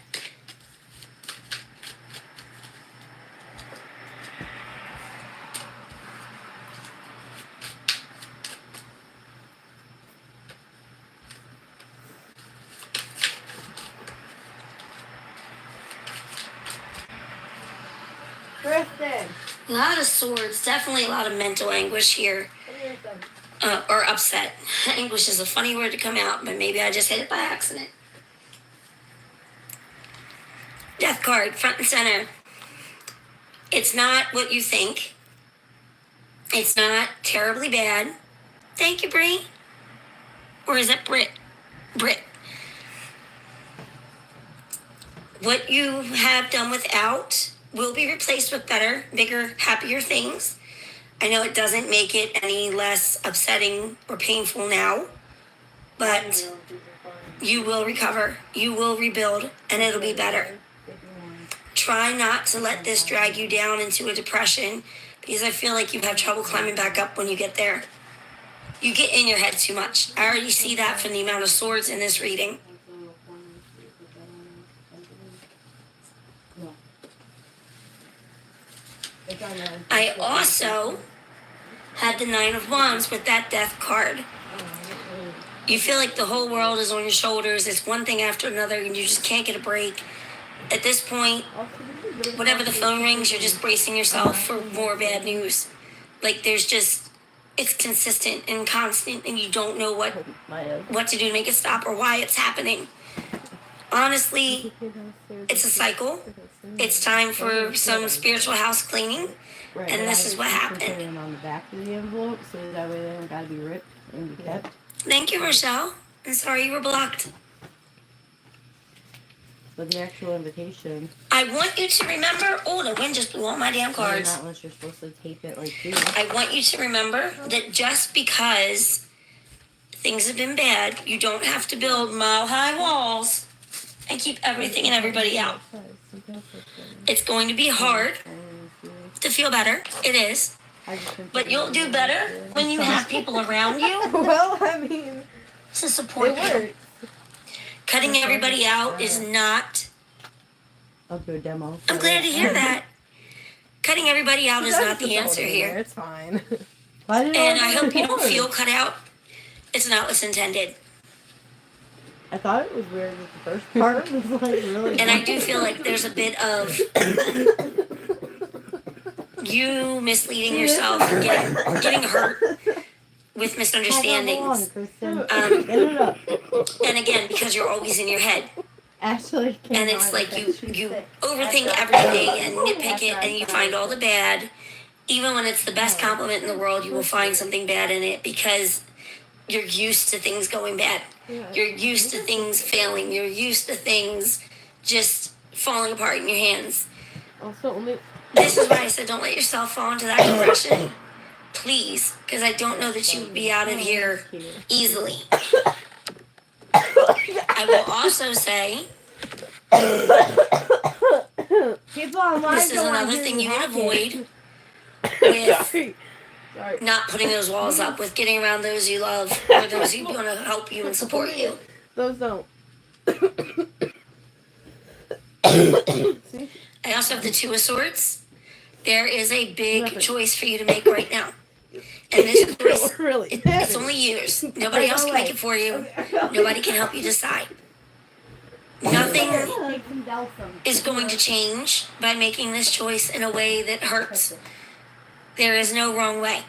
Kristen. A lot of swords, definitely a lot of mental anguish here. Or upset. Anguish is a funny word to come out, but maybe I just hit it by accident. Death card, front and center. It's not what you think. It's not terribly bad. Thank you, Bree. Or is that Brit? Brit. What you have done without will be replaced with better, bigger, happier things. I know it doesn't make it any less upsetting or painful now, but you will recover, you will rebuild, and it'll be better. Try not to let this drag you down into a depression, because I feel like you have trouble climbing back up when you get there. You get in your head too much. I already see that from the amount of swords in this reading. I also had the 9 of Wands with that death card. You feel like the whole world is on your shoulders. It's one thing after another, and you just can't get a break. At this point, whenever the phone rings, you're just bracing yourself for more bad news. Like, there's just, it's consistent and constant, and you don't know what to do to make it stop or why it's happening. Honestly, it's a cycle. It's time for some spiritual house cleaning, and this is what happened. Put them on the back of the envelope so that way they don't gotta be ripped and be kept. Thank you, Rochelle. I'm sorry you were blocked. But the actual invitation. I want you to remember. Oh, the wind just blew all my damn cards. Not unless you're supposed to tape it like this. I want you to remember that just because things have been bad, you don't have to build mile-high walls and keep everything and everybody out. It's going to be hard to feel better. It is. But you'll do better when you have people around you. Well, I mean, to support you. Cutting everybody out is not a good demo. I'm glad to hear that. Cutting everybody out is not the answer here. It's fine. And I hope you don't feel cut out. It's not what's intended. I thought it was weird that the first part was like really. And I do feel like there's a bit of you misleading yourself and getting hurt with misunderstandings. And again, because you're always in your head. Actually, and it's like you overthink everything and nitpick it, and you find all the bad. Even when it's the best compliment in the world, you will find something bad in it because you're used to things going bad. You're used to things failing. You're used to things just falling apart in your hands. This is why I said don't let yourself fall into that depression. Please, because I don't know that you would be out of here easily. I will also say this is another thing you can avoid with not putting those walls up, with getting around those you love or those who want to help you and support you. Those don't. I also have the 2 of Swords. There is a big choice for you to make right now. And this choice, it's only yours. Nobody else can make it for you. Nobody can help you decide. Nothing is going to change by making this choice in a way that hurts. There is no wrong way.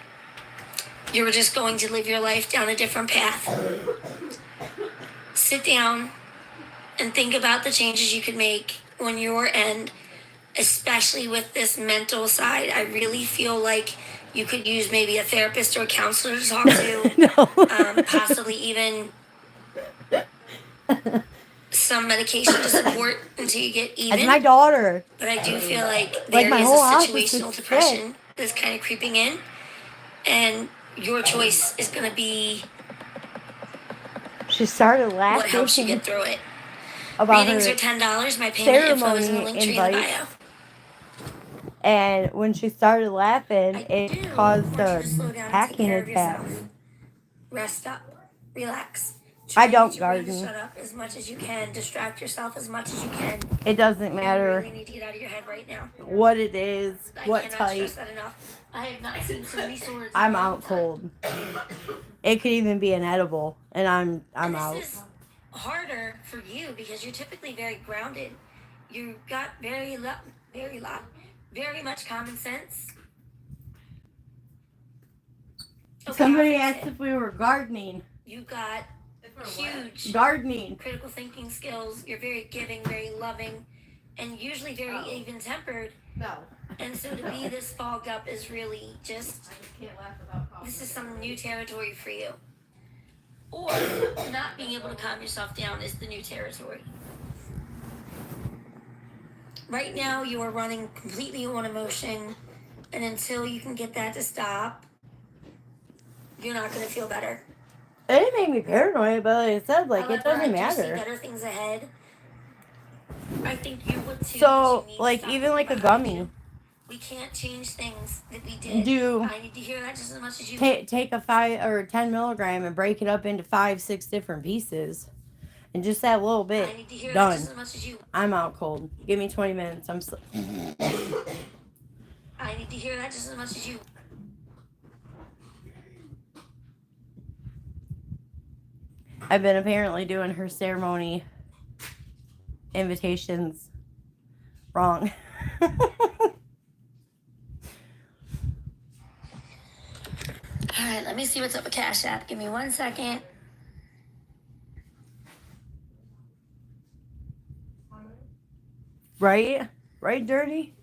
You're just going to live your life down a different path. Sit down and think about the changes you could make on your end, especially with this mental side. I really feel like you could use maybe a therapist or a counselor to talk to. No. Possibly even some medication to support until you get even. That's my daughter. But I do feel like there my is whole a house is situational sick. depression that's kind of creeping in. And your choice is going to be She started what laughing helps you get through it. about Readings her are $10. My payment info is in the ceremony link tree in the bio. invite. And when she started laughing, it caused a hacking attack. Rest up. Relax. I don't Try to garden. shut up as much as you can. Distract yourself as much as you can. It doesn't You matter really need to get out of your head right now. what it is, I what cannot type. stress that enough. I have not seen so many swords. I'm out cold. It could even be an edible, and I'm out. This is harder for you because you're typically very grounded. You've got very much common sense. Okay, Somebody I'll fix asked it. if we were gardening. You've got huge Gardening. critical thinking skills. You're very giving, very loving, and usually very even tempered. No. And so to be this fogged up is really just, this is some new territory for you. Or not being able to calm yourself down is the new territory. Right now you are running completely on emotion, and until you can get that to stop, you're not going to feel better. It didn't make me paranoid, but like I said, like, However, it doesn't I do see matter. better things ahead. I think you would too. So, but you need to like, stop even like a thinking about it. gummy. We can't change things that we did. I need to hear that just as much as you. Take a 5 or 10 milligram and break it up into 5-6 different pieces, and just that little bit. I need to hear Done. that just as much as you. I'm out cold. Give me 20 minutes. I'm. I need to hear that just as much as you. I've been apparently doing her ceremony invitations wrong. All right, let me see what's up with Cash App. Give me 1 second. Right? Right, Dirty?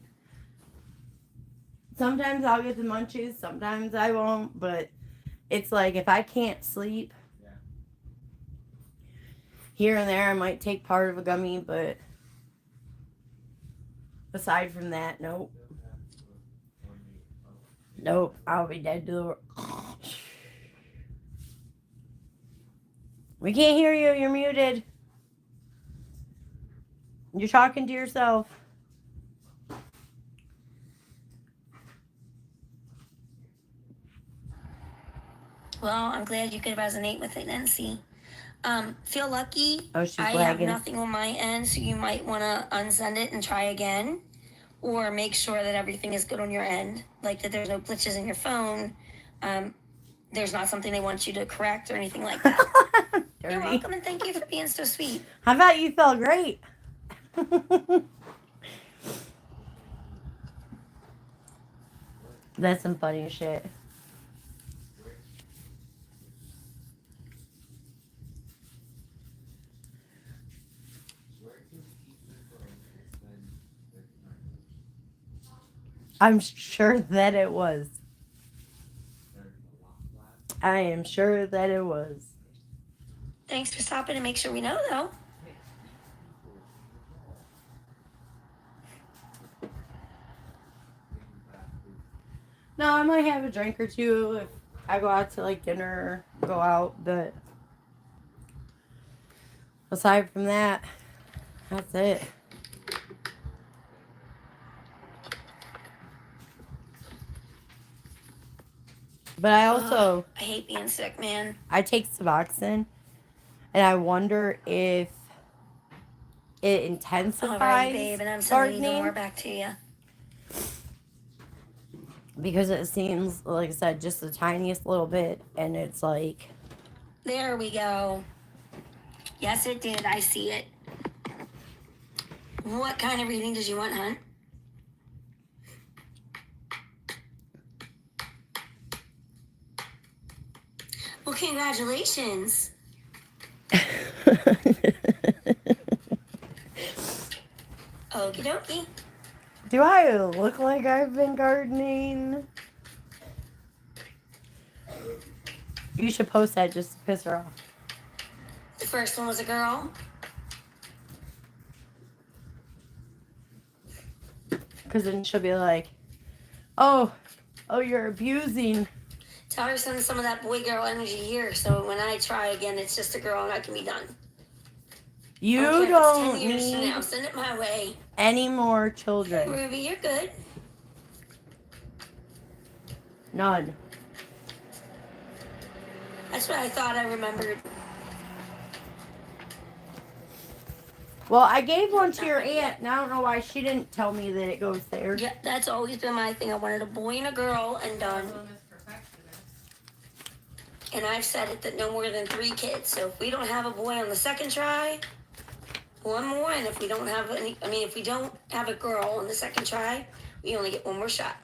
Sometimes I'll get the munchies, sometimes I won't, but it's like if I can't sleep, here and there I might take part of a gummy, but aside from that, nope. Nope, I'll be dead to the world. We can't hear you, you're muted. You're talking to yourself. Well, I'm glad you could resonate with it, Nancy. Feel lucky. Oh, she's I have lagging. nothing on my end, so you might want to unsend it and try again. Or make sure that everything is good on your end. Like that there's no glitches in your phone. There's not something they want you to correct or anything like that. You're welcome, and thank you for being so sweet. I thought you felt great. That's some funny shit. I'm sure that it was. I am sure that it was. Thanks for stopping to make sure we know, though. No, I might have a drink or two if I go out to like dinner or go out, but aside from that, that's it. I hate being sick, man. I take Suboxone, and I wonder if it intensifies All right, babe, and I'm sending gardening. more back to you. Because it seems, like I said, just the tiniest little bit, and it's like... There we go. Yes, it did. I see it. What kind of reading did you want, hon? Well, congratulations. Okie dokie. Do I look like I've been gardening? You should post that just to piss her off. The first one was a girl. Because then she'll be like, oh, you're abusing. Tell her to send some of that boy girl energy here, so when I try again, it's just a girl and I can be done. You don't 10 years need now. Send it my way. Any more children. Hey, Ruby, you're good. None. That's what I thought I remembered. Well, I gave one to your aunt, and I don't know why she didn't tell me that it goes there. Yeah, that's always been my thing. I wanted a boy and a girl and done. And I've said it that no more than 3 kids. So if we don't have a boy on the second try, 1 more. And if we don't have if we don't have a girl on the second try, we only get 1 more shot.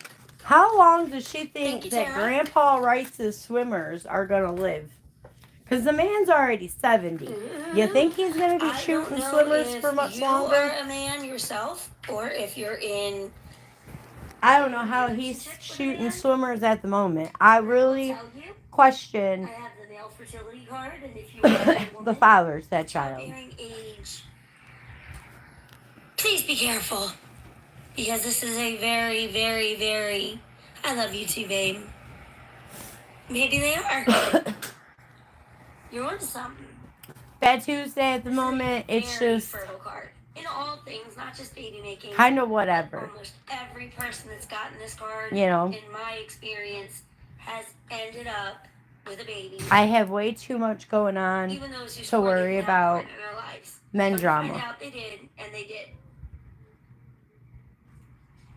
How long does she think you, that Tara. Grandpa Rice's swimmers are going to live? Because the man's already 70. Mm-hmm. You think he's going to be shooting swimmers for much longer? You are a man yourself, or if you're in... I don't know how he's shooting swimmers at the moment. I really question I have the male fertility card, and if you are the father's that child. Age, please be careful, because this is a very, very, very... I love you too, babe. Maybe they are. You're on something. Bad Tuesday at the moment, it's just fertile card. In all things, not just baby making. Kind of whatever. Almost every person that's gotten this card, you know, in my experience, has ended up with a baby. I have way too much going on to worry about men drama. Find out they did, and they did.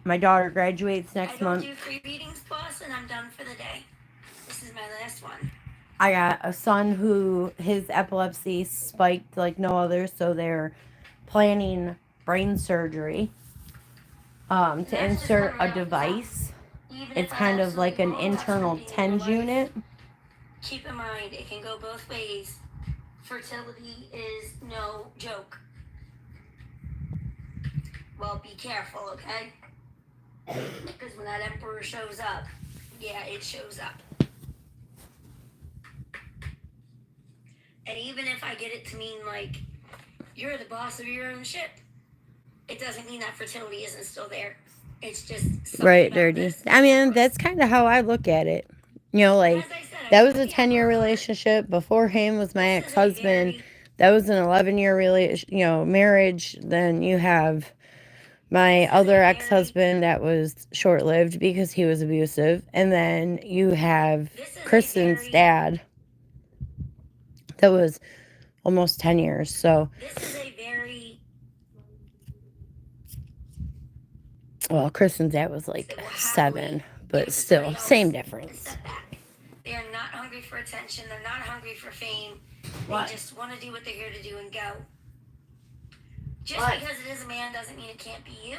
My daughter graduates next month. I don't do free readings, boss, and I'm done for the day. This is my last one. I got a son who his epilepsy spiked like no other, so they're planning brain surgery to insert a device. It's kind of like an internal TENS unit. Keep in mind, it can go both ways. Fertility is no joke. Well, be careful, okay? Because when that emperor shows up, yeah, it shows up. And even if I get it to mean, like, you're the boss of your own ship, it doesn't mean that fertility isn't still there. It's just... Right, dirty. I mean, that's kind of how I look at it. You know, like, that was a 10-year relationship. Before him was my ex-husband. That was an 11-year marriage. Then you have my other ex-husband that was short-lived because he was abusive. And then you have Kristen's dad. That was almost 10 years. So, this is a very... Well, Kristen's dad was like 7, but still, same difference. They are not hungry for attention. They're not hungry for fame. What? They just want to do what they're here to do and go. Just What? because it is a man doesn't mean it can't be you.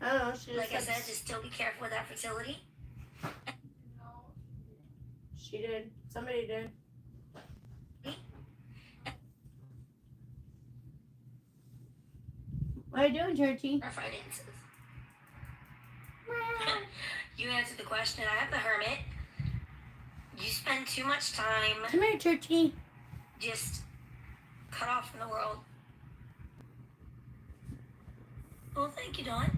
I don't know. Like I said, just still be careful with that fertility. She did. Somebody did. What are you doing, Churchy? Our finances. You answered the question. I have the Hermit. You spend too much time... Come here, Churchy. Just cut off from the world. Well, thank you, Dawn.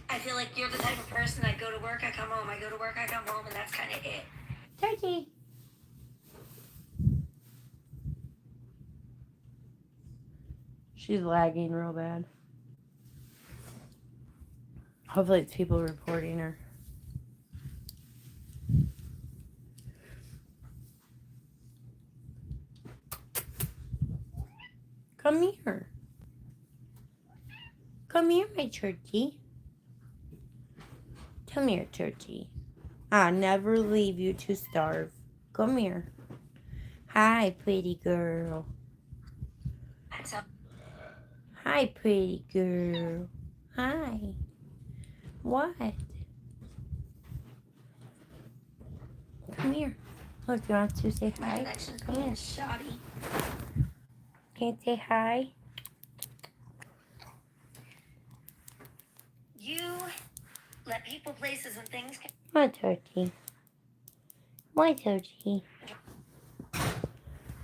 I feel like you're the type of person I go to work, I come home. I go to work, I come home, and that's kind of it. Churchy. She's lagging real bad. Hopefully it's people reporting her. Come here. Come here, my turkey. Come here, turkey. I'll never leave you to starve. Come here. Hi, pretty girl. Hi, pretty girl. Hi. What? Come here. Look, you want to say hi? Come here. Shoddy. Can't say hi? You let people, places, and things. What, turkey? What, turkey?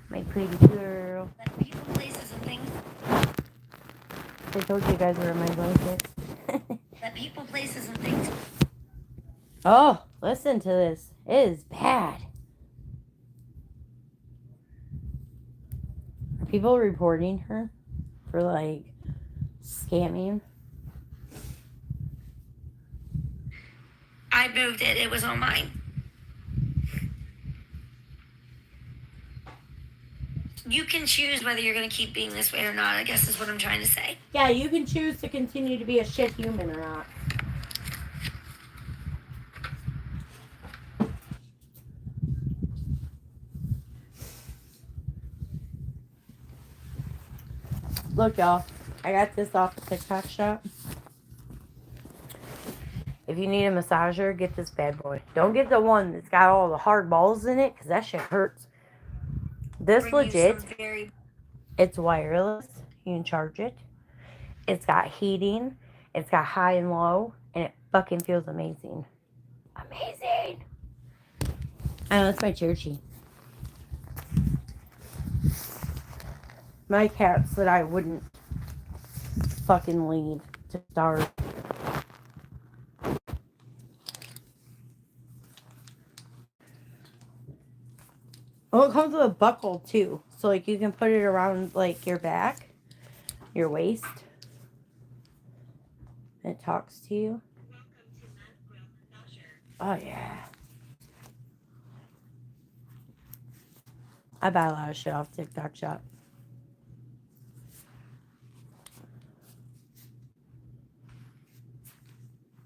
My pretty girl. Let people, places, and things. I told you guys were in my blanket. Let people, places, and things. Oh, listen to this. It is bad. Are people reporting her for like scamming? I moved it. It was on mine. You can choose whether you're going to keep being this way or not, I guess is what I'm trying to say. Yeah, you can choose to continue to be a shit human or not. Look, y'all. I got this off the TikTok shop. If you need a massager, get this bad boy. Don't get the one that's got all the hard balls in it, because that shit hurts. This legit, it's wireless. You can charge it. It's got heating. It's got high and low. And it fucking feels amazing. Amazing! I know, it's my churchy. My cat said I wouldn't fucking leave to starve. Oh, it comes with a buckle too. So like you can put it around like your back, your waist. It talks to you. Oh yeah. I buy a lot of shit off TikTok shop.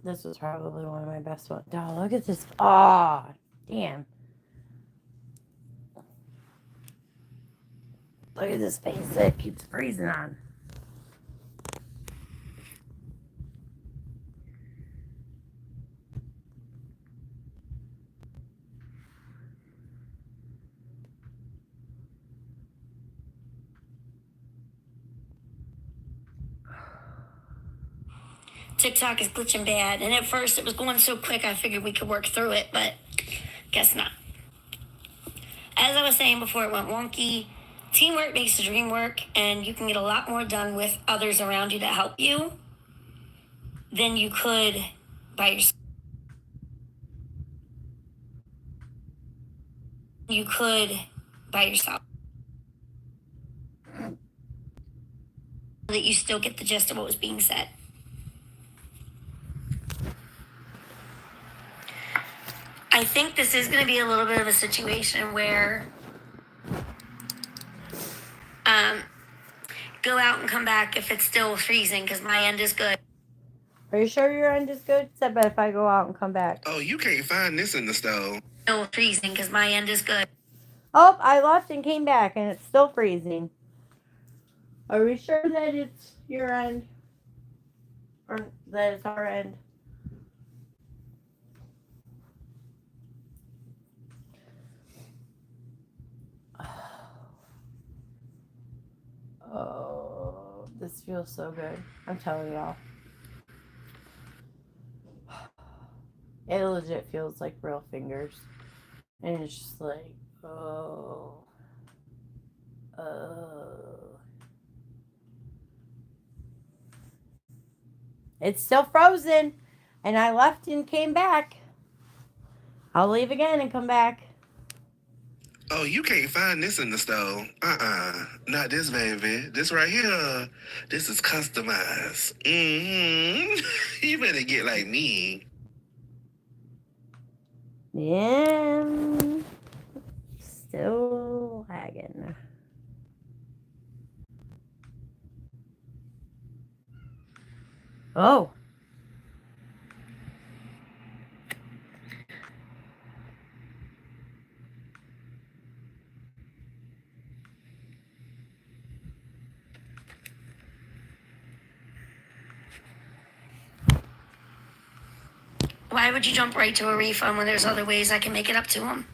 This was probably one of my best ones. Oh, look at this. Oh, damn. Look at this face that it keeps freezing on. TikTok is glitching bad, and at first it was going so quick I figured we could work through it, but guess not. As I was saying before it went wonky, teamwork makes the dream work, and you can get a lot more done with others around you to help you than you could by yourself. You could by yourself. That you still get the gist of what was being said. I think this is going to be a little bit of a situation where go out and come back if it's still freezing because my end is good. Are you sure your end is good? Except if I go out and come back. Oh, you can't find this in the stove. Still freezing because my end is good. Oh, I left and came back and it's still freezing. Are we sure that it's your end? Or that it's our end? Oh, this feels so good. I'm telling y'all. It legit feels like real fingers. And it's just like, oh. Oh. It's still frozen. And I left and came back. I'll leave again and come back. Oh, you can't find this in the stove. Not this, baby. This right here. This is customized. You better get like me. Yeah. Still lagging. Oh. Why would you jump right to a refund when there's other ways I can make it up to them?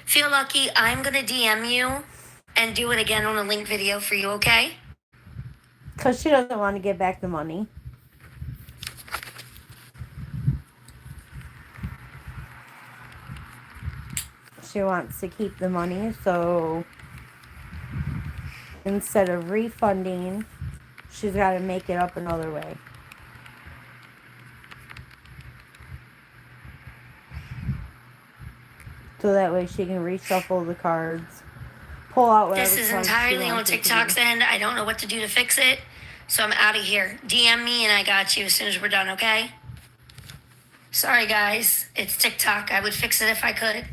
Feel lucky. I'm going to DM you and do it again on a link video for you, okay? Because she doesn't want to get back the money. She wants to keep the money, so instead of refunding, she's got to make it up another way. So that way she can reshuffle the cards, pull out whatever. This is cards she entirely on wants it to TikTok's be. end. I don't know what to do to fix it, so I'm out of here. DM me and I got you as soon as we're done, okay? Sorry, guys. It's TikTok. I would fix it if I could.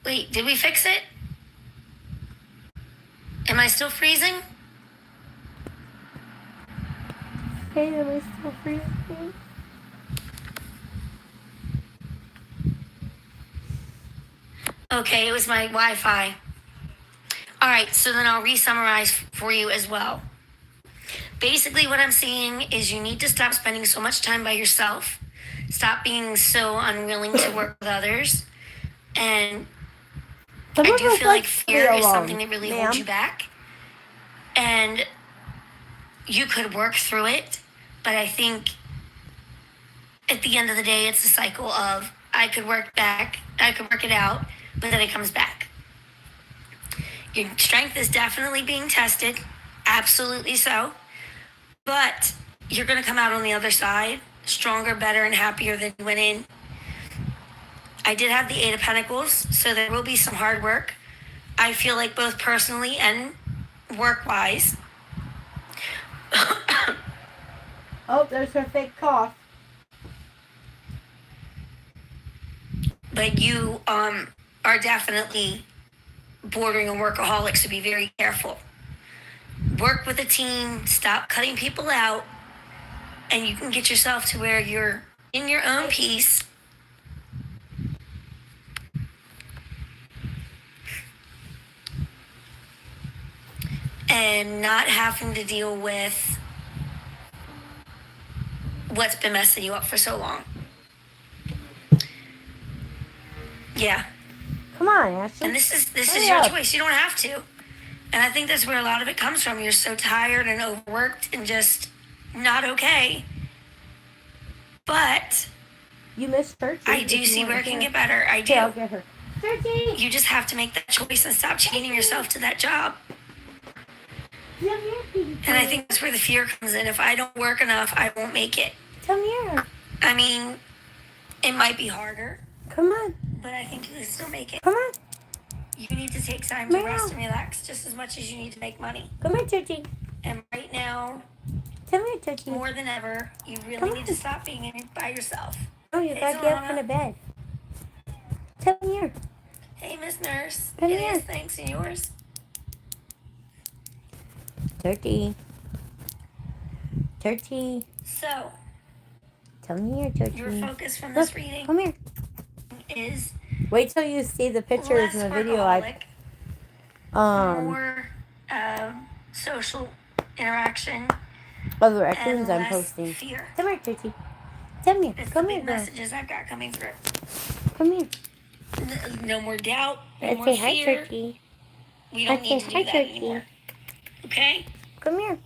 Wait, did we fix it? Am I still freezing? Hey, am I still freezing? Okay, it was my Wi-Fi. All right, so then I'll re-summarize for you as well. Basically, what I'm seeing is you need to stop spending so much time by yourself. Stop being so unwilling to work with others. And I do feel like fear is something that really holds you back. And you could work through it, but I think at the end of the day, it's a cycle of I could work it out, but then it comes back. Your strength is definitely being tested, absolutely so. But you're going to come out on the other side stronger, better, and happier than you went in. I did have the Eight of Pentacles, so there will be some hard work. I feel like both personally and work-wise. Oh, there's her fake cough. But you are definitely bordering on workaholic, so be very careful. Work with a team, stop cutting people out, and you can get yourself to where you're in your own peace. And not having to deal with what's been messing you up for so long. Yeah. Come on, Ashley. And this is your choice. You don't have to. And I think that's where a lot of it comes from. You're so tired and overworked and just not okay. But you miss Turkey. I do see where it can get better. I do. Yeah, I'll get her. Turkey. You just have to make that choice and stop chaining yourself to that job. And I think that's where the fear comes in. If I don't work enough, I won't make it. Come here. I mean, it might be harder. Come on. But I think you can still make it. Come on. You need to take time to rest and relax just as much as you need to make money. Come here, Turkey. And right now, come here, Turkey. More than ever, you really need to stop being in it by yourself. Oh, you gotta get up from the bed. Come here. Hey, Miss Nurse. Come it here. is thanks and yours. Turkey. Turkey. So, come here, Turkey. Your focus from this reading come here. Is wait till you see the pictures in the video. More social interaction. Of the raccoons I'm posting. Fear. Come here, Turkey. Come here. It's come the here, big girl. messages I've got coming through. Come here. No more doubt. No Let's more say fear. hi, Turkey. We don't need to do that Turkey. anymore. Okay? Come here.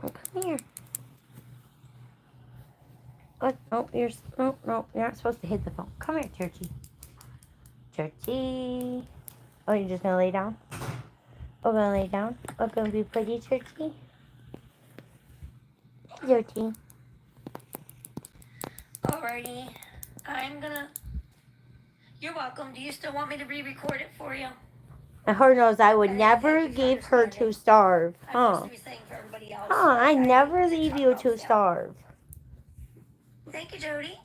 Come here. What? Oh, you're not supposed to hit the phone. Come here, Turkey. Turkey. Oh, you're just gonna lay down? Oh, gonna lay down? Oh, gonna be pretty, Turkey? Turkey. Alrighty. You're welcome. Do you still want me to re-record it for you? And her knows I would never leave her to starve. Huh? I never leave you to starve. Thank you, Jody.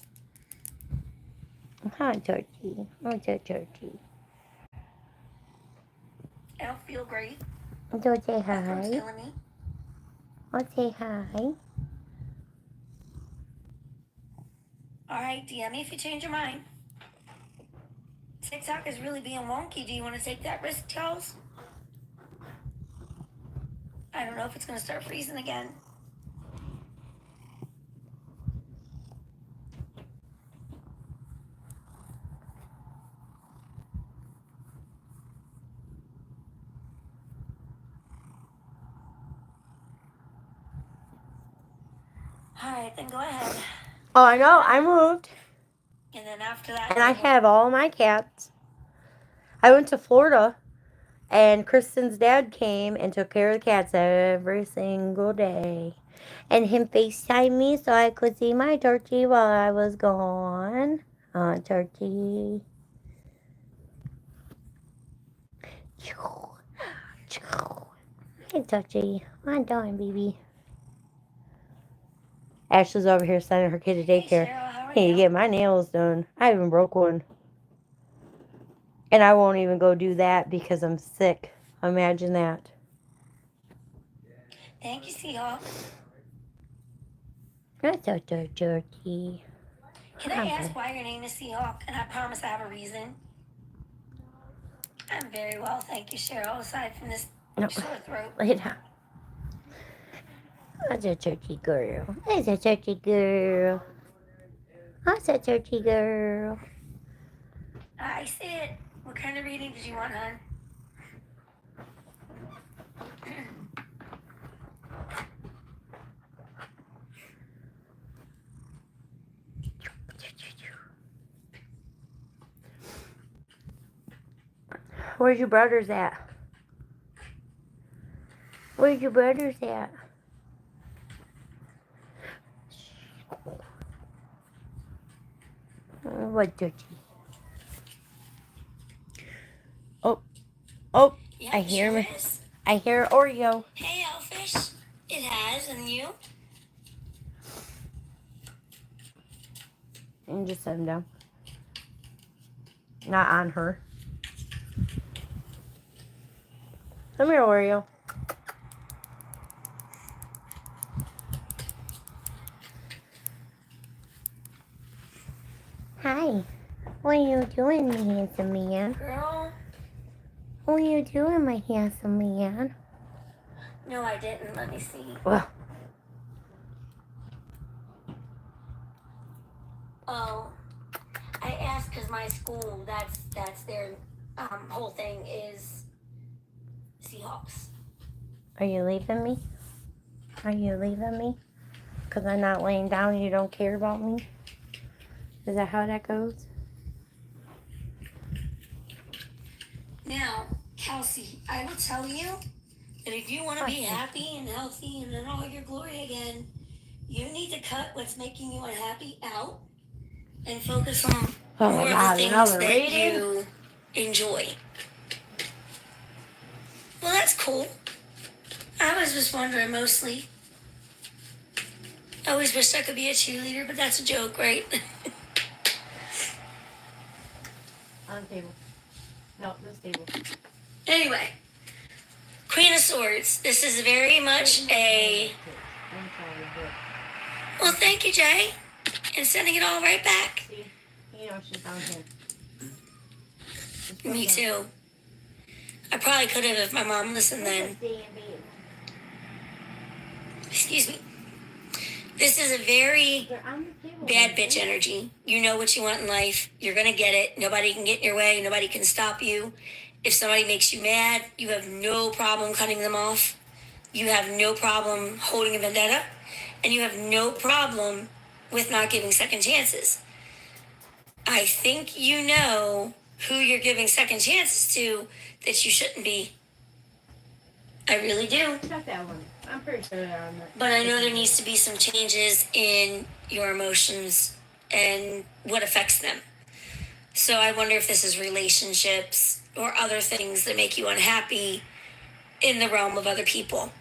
Hi, Turkey. What's a turkey? I don't feel great. Don't say My throat's hi. killing me. Don't say hi. All right, DM me if you change your mind. TikTok is really being wonky. Do you want to take that risk, Charles? I don't know if it's going to start freezing again. All right, then go ahead. Oh, I know. I moved. And then after that, And I have all my cats. I went to Florida, and Kristen's dad came and took care of the cats every single day. And him FaceTimed me so I could see my turkey while I was gone. Turkey. Hey, Touchy. I'm doing, baby. Ashley's over here sending her kid to Hey, daycare. Cheryl, how are Hey, to you? get my nails done. I even broke one. And I won't even go do that because I'm sick. Imagine that. Thank you, Seahawk. That's a turkey. Can I ask why your name is Seahawk? And I promise I have a reason. I'm very well, thank you, Cheryl, aside from this sore throat. Lay down. That's a turkey girl. That's a turkey girl. That's a turkey girl. I see it. What kind of reading did you want, hon? Where's your brothers at? Where's your brothers at? What turkey? Oh, Yeah, I hear sure me. is. I hear Oreo. Hey, Elfish. It has, and you? And just set him down. Not on her. Come here, Oreo. Hi. What are you doing, my handsome man? Girl? What are you doing, my handsome man? No, I didn't. Let me see. Well, Oh, I asked because my school, that's their whole thing is Seahawks. are you leaving me? Are you leaving me? Because I'm not laying down and you don't care about me? Is that how that goes? Now, Kelsey, I will tell you that if you want to be happy and healthy and in all your glory again, you need to cut what's making you unhappy out and focus on Oh more my of God, the things another that reading? you enjoy. Well, that's cool. I was just wondering mostly. I always wished I could be a cheerleader, but that's a joke, right? On the table. No, this table. Anyway, Queen of Swords. This is very much a. I'm sorry, but Well, thank you, Jay. And sending it all right back. see, you know she's down here. Me too. I probably could have if my mom listened then. Excuse me. This is a very bad bitch energy. You know what you want in life. You're going to get it. Nobody can get in your way. Nobody can stop you. If somebody makes you mad, you have no problem cutting them off. You have no problem holding a vendetta. And you have no problem with not giving second chances. I think you know who you're giving second chances to that you shouldn't be. I really do. Shut that one. I'm pretty sure they're on that. But I know there needs to be some changes in your emotions and what affects them. So I wonder if this is relationships or other things that make you unhappy in the realm of other people.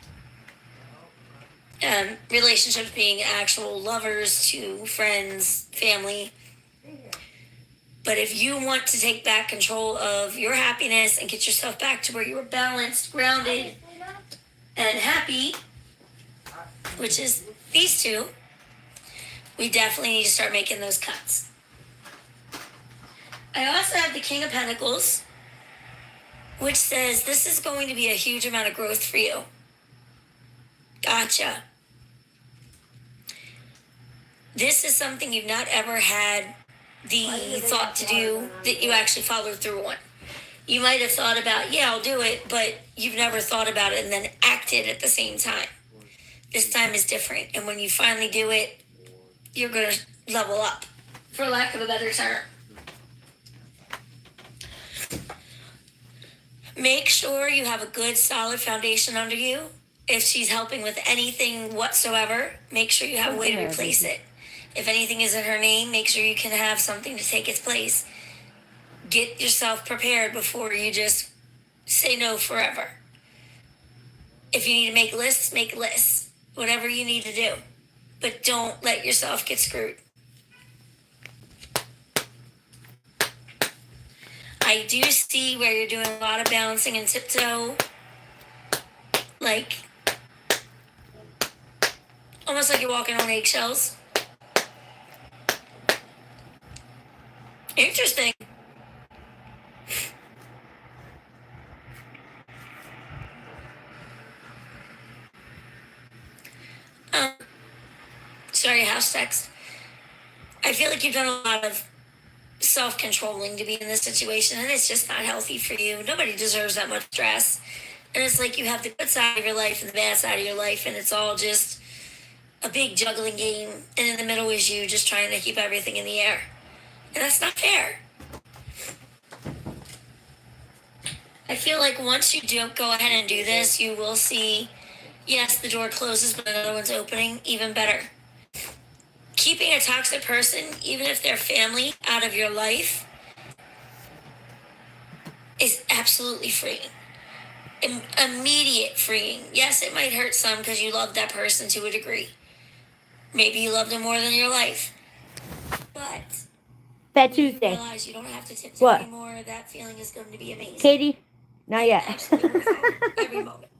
Relationships being actual lovers to friends, family. But if you want to take back control of your happiness and get yourself back to where you were balanced, grounded, and happy, which is these two, we definitely need to start making those cuts. I also have the King of Pentacles, which says this is going to be a huge amount of growth for you. Gotcha. This is something you've not ever had the thought to do that you actually followed through on. You might have thought about, yeah, I'll do it, but you've never thought about it and then acted at the same time. This time is different. And when you finally do it, you're going to level up, for lack of a better term. Make sure you have a good, solid foundation under you. If she's helping with anything whatsoever, make sure you have a way to replace it. If anything is in her name, make sure you can have something to take its place. Get yourself prepared before you just say no forever. If you need to make lists, make lists. Whatever you need to do. But don't let yourself get screwed. I do see where you're doing a lot of balancing and tiptoe. Like, almost like you're walking on eggshells. Interesting. Sorry, house text. I feel like you've done a lot of self-controlling to be in this situation, and it's just not healthy for you. Nobody deserves that much stress. And it's like you have the good side of your life and the bad side of your life, and it's all just a big juggling game, and in the middle is you just trying to keep everything in the air. And that's not fair. I feel like once you do go ahead and do this, you will see, yes, the door closes, but another one's opening, even better. Keeping a toxic person, even if they're family, out of your life is absolutely freeing. Immediate freeing. Yes, it might hurt some because you love that person to a degree. Maybe you love them more than your life. But Fat when you Tuesday. realize you don't have to tiptoe What? anymore, that feeling is going to be amazing. Katie? Not yet. Absolutely worth it. Every moment.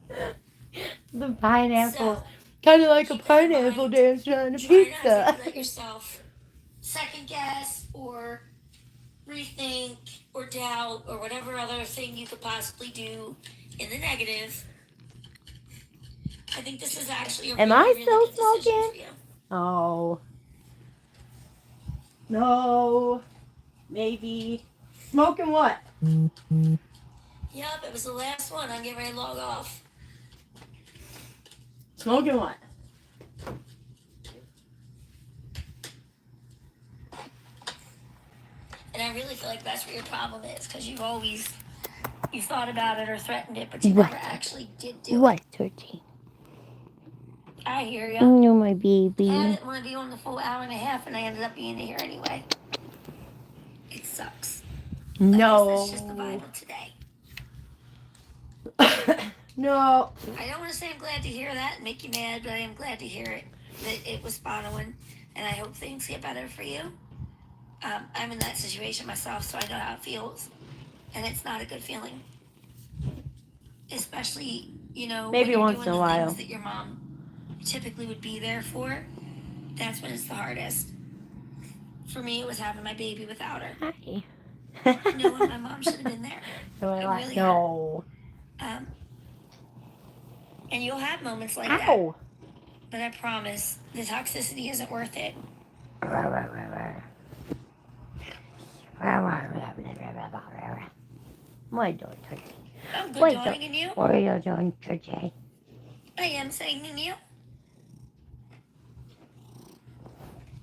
The pineapple. So, Kind of like a keep that in pineapple mind. dance on a Try not pizza. to let yourself second guess or rethink or doubt or whatever other thing you could possibly do in the negative. I think this is actually a Am really, I really still good decision smoking? for you. Oh. No. Maybe. Smoking what? Yup, it was the last one. I'm getting ready to log off. Smoking what? And I really feel like that's what your problem is, because you've thought about it or threatened it, but you never actually did do it. What, 13? I hear you. No, my baby. I didn't want to be on the full hour and a half, and I ended up being here anyway. It sucks. But I guess that's just the vibe of today. No. I don't want to say I'm glad to hear that and make you mad, but I am glad to hear it, that it was spot on, and I hope things get better for you. I'm in that situation myself, so I know how it feels, and it's not a good feeling. Especially, when Maybe you're once doing in a the while. things that your mom typically would be there for. That's when it's the hardest. For me, it was having my baby without her. Hi. Knowing my mom should have been there. No, It really hurt. no. And you'll have moments like that. Ow. But I promise, the toxicity isn't worth it. What are you doing today? I'm good Wait, dogging you. What are you doing today? I am saying you.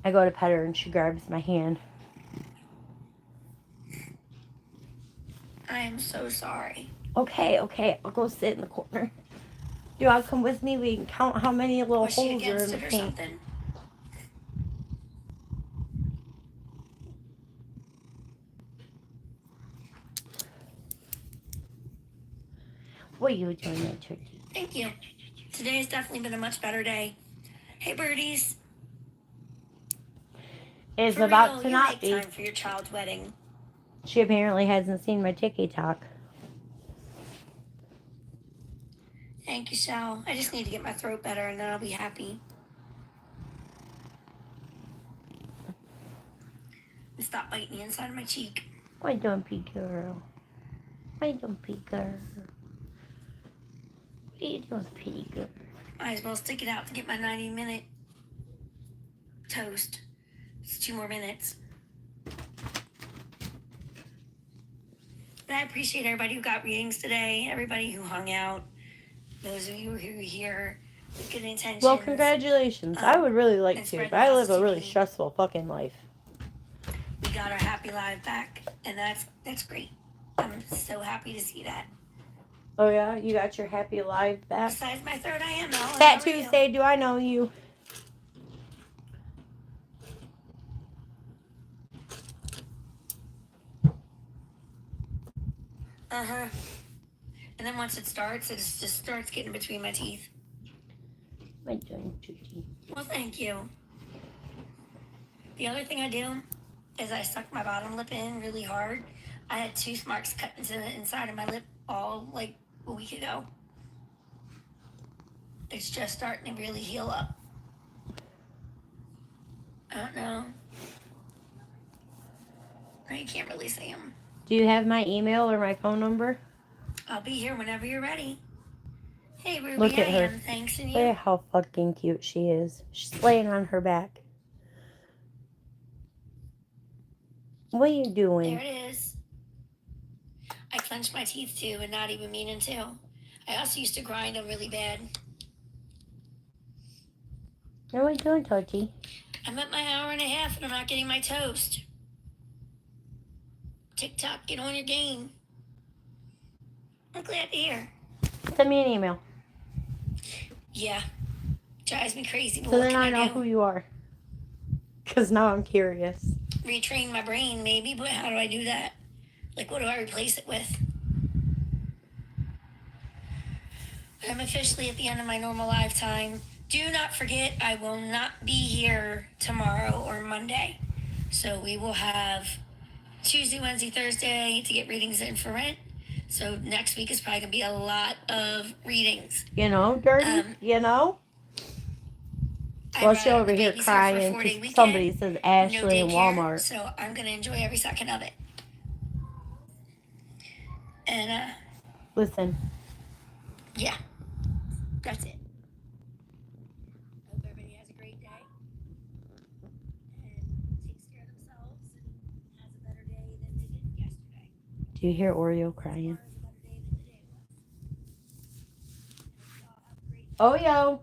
I go to pet her and she grabs my hand. I am so sorry. Okay, I'll go sit in the corner. Do you want to come with me? We can count how many little Was she holes are in against the it or paint. something? What are you doing there, Turkey? Thank you. Today has definitely been a much better day. Hey, birdies. It's For about real, to you not make be. time for your child's wedding. She apparently hasn't seen my TikTok. Thank you, Sal. I just need to get my throat better and then I'll be happy. And stop biting the inside of my cheek. Why don't be girl? Why don't be girl? What are you doing, pretty girl? Might as well stick it out to get my 90-minute toast. It's 2 more minutes. But I appreciate everybody who got readings today, everybody who hung out, those of you who are here with good intentions. Well, congratulations. I would really like and to, spread but I live a really positivity. stressful fucking life. We got our happy life back, and that's great. I'm so happy to see that. Oh yeah, you got your happy life back. Besides my throat, I am Mel. Fat Tuesday, do I know you? Uh-huh. And then once it starts, it just starts getting between my teeth. My turn, Tuesday. Well, thank you. The other thing I do is I suck my bottom lip in really hard. I had tooth marks cut into the inside of my lip all like a week ago. It's just starting to really heal up. I don't know. I can't really see them. Do you have my email or my phone number? I'll be here whenever you're ready. Hey, Ruby, Look at I her. am. Thanks, and Look you. at how fucking cute she is. She's laying on her back. What are you doing? There it is. I clenched my teeth too, and not even meaning to. I also used to grind them really bad. What are you doing, Tochi? I'm at my hour and a half, and I'm not getting my toast. TikTok, get on your game. I'm glad to hear. Send me an email. Yeah. Drives me crazy, but So what then can I I know do? who you are. Because now I'm curious. Retrain my brain, maybe, but how do I do that? Like, what do I replace it with? I'm officially at the end of my normal lifetime. Do not forget, I will not be here tomorrow or Monday. So we will have Tuesday, Wednesday, Thursday to get readings in for rent. So next week is probably going to be a lot of readings. You know, dirty? You know? Well, she over here crying because somebody says Ashley in Walmart. So I'm going to enjoy every second of it. And, Listen. yeah. That's it. Hope everybody has a great day. And takes care of themselves and has a better day than they did yesterday. Do you hear Oreo crying? Oh, yo.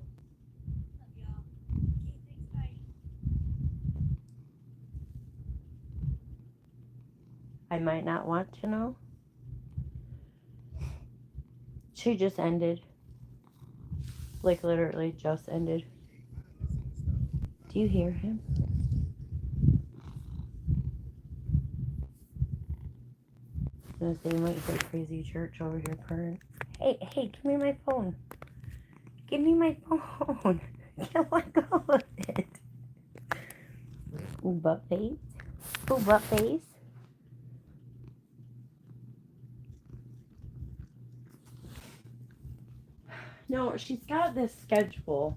I might not want to know. She just ended. Like, literally just ended. Do you hear him? I was gonna say, you might hear Crazy Church over here purring. Hey, give me my phone. Give me my phone. Can't let go of it. Ooh, butt face. Ooh, butt face. No, she's got this schedule.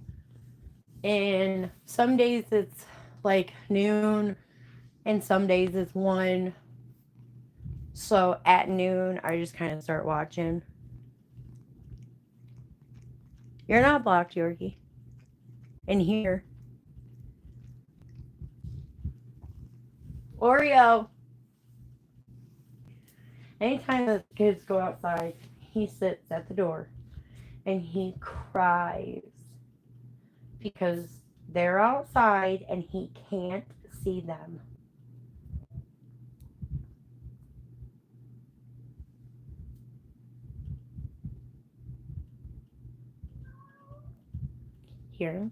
And some days it's like noon. And some days it's 1. So at noon, I just kind of start watching. You're not blocked, Yorkie. In here. Oreo. Anytime the kids go outside, he sits at the door and he cries because they're outside and he can't see them. Hear him?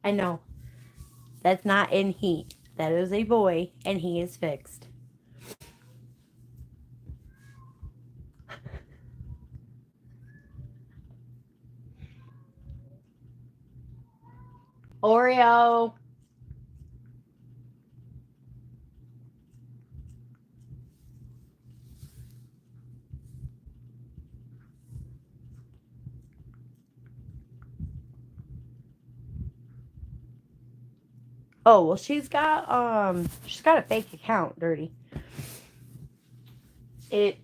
I know. That's not in heat. That is a boy, and he is fixed. Oreo. Oh, well, she's got a fake account, Dirty. It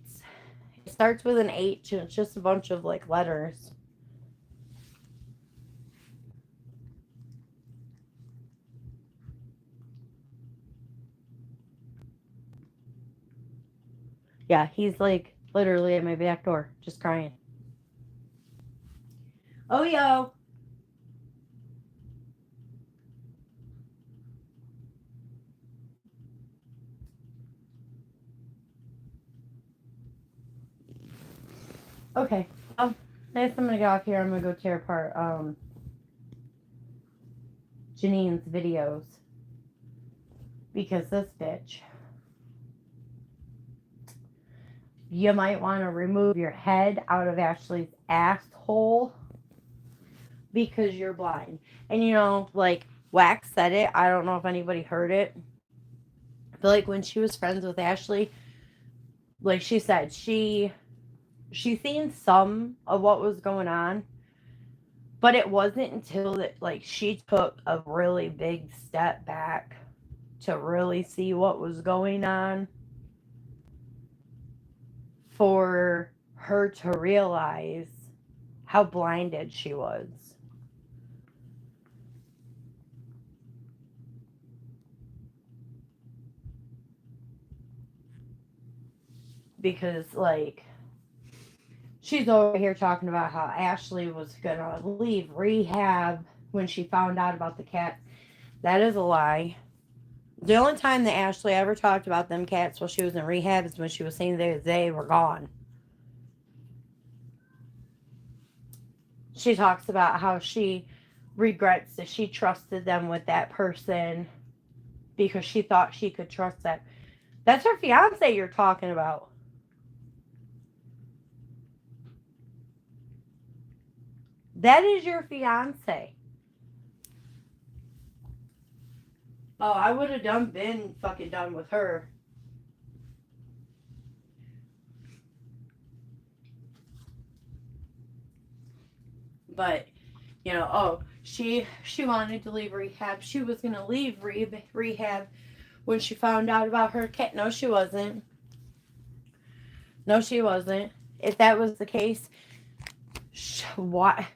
starts with an H and it's just a bunch of like letters. Yeah, he's like literally at my back door, just crying. Oh, yo. Okay. Next I'm gonna get off here. I'm gonna go tear apart Janine's videos because this bitch. You might want to remove your head out of Ashley's asshole because you're blind. And you know, like Wax said it. I don't know if anybody heard it. But like when she was friends with Ashley, like she said, she seen some of what was going on, but it wasn't until that like she took a really big step back to really see what was going on for her to realize how blinded she was. Because like she's over here talking about how Ashley was gonna leave rehab when she found out about the cats. That is a lie. The only time that Ashley ever talked about them cats while she was in rehab is when she was saying they were gone. She talks about how she regrets that she trusted them with that person because she thought she could trust them. That's her fiance you're talking about. That is your fiance. Oh, I would have been fucking done with her. But, you know, oh, she wanted to leave rehab. She was going to leave rehab when she found out about her cat. No, she wasn't. No, she wasn't. If that was the case, why?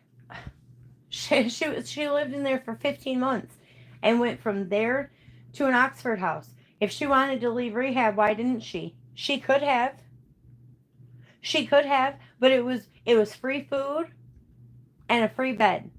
She lived in there for 15 months and went from there to an Oxford house. If she wanted to leave rehab, why didn't she? She could have. She could have, but it was free food and a free bed.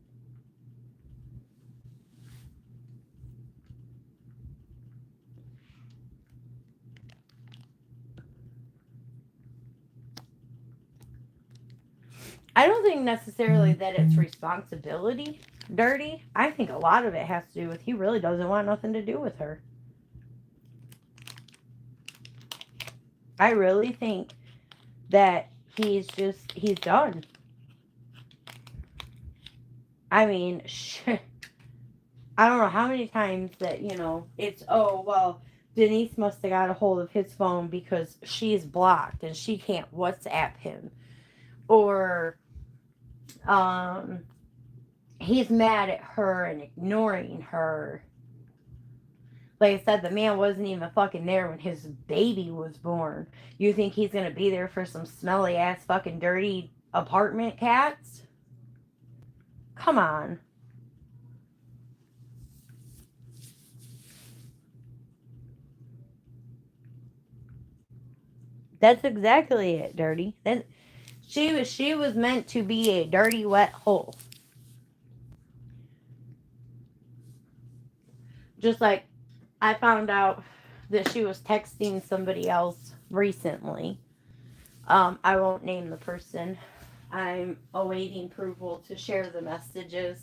I don't think necessarily that it's responsibility dirty. I think a lot of it has to do with he really doesn't want nothing to do with her. I really think that he's done. I mean, I don't know how many times that, you know, it's, oh, well, Denise must have got a hold of his phone because she's blocked and she can't WhatsApp him. Or, he's mad at her and ignoring her. Like I said, the man wasn't even fucking there when his baby was born. You think he's gonna be there for some smelly ass fucking dirty apartment cats? Come on. That's exactly it, dirty. That she was meant to be a dirty wet hole. Just like I found out that she was texting somebody else recently. I won't name the person. I'm awaiting approval to share the messages.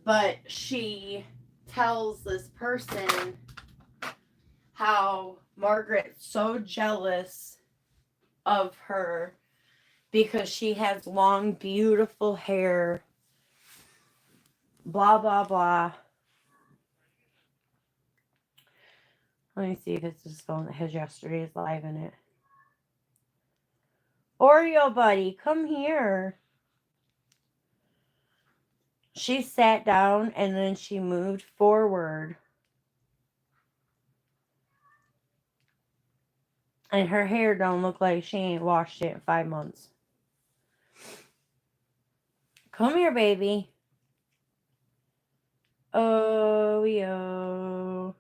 But she tells this person how Margaret's so jealous of her because she has long, beautiful hair Blah, blah, blah. Let me see if it's this phone that has yesterday's live in it. Oreo buddy, come here. She sat down and then she moved forward. And her hair don't look like she ain't washed it in 5 months. Come here, baby. Oreo.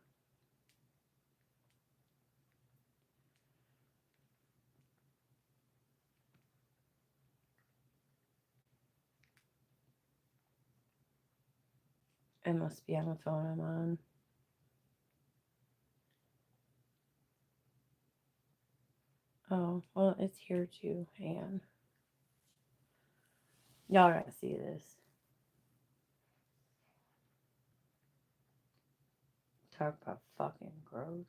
It must be on the phone I'm on. Oh, well, it's here too. Hang on. Y'all gotta see this. Talk about fucking gross.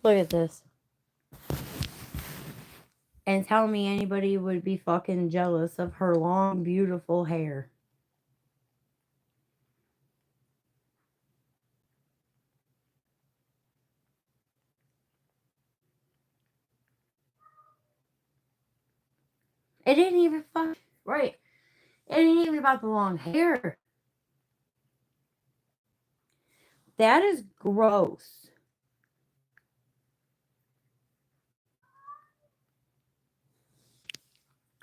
Look at this. And tell me anybody would be fucking jealous of her long, beautiful hair. It ain't even fucking right. It ain't even about the long hair. That is gross.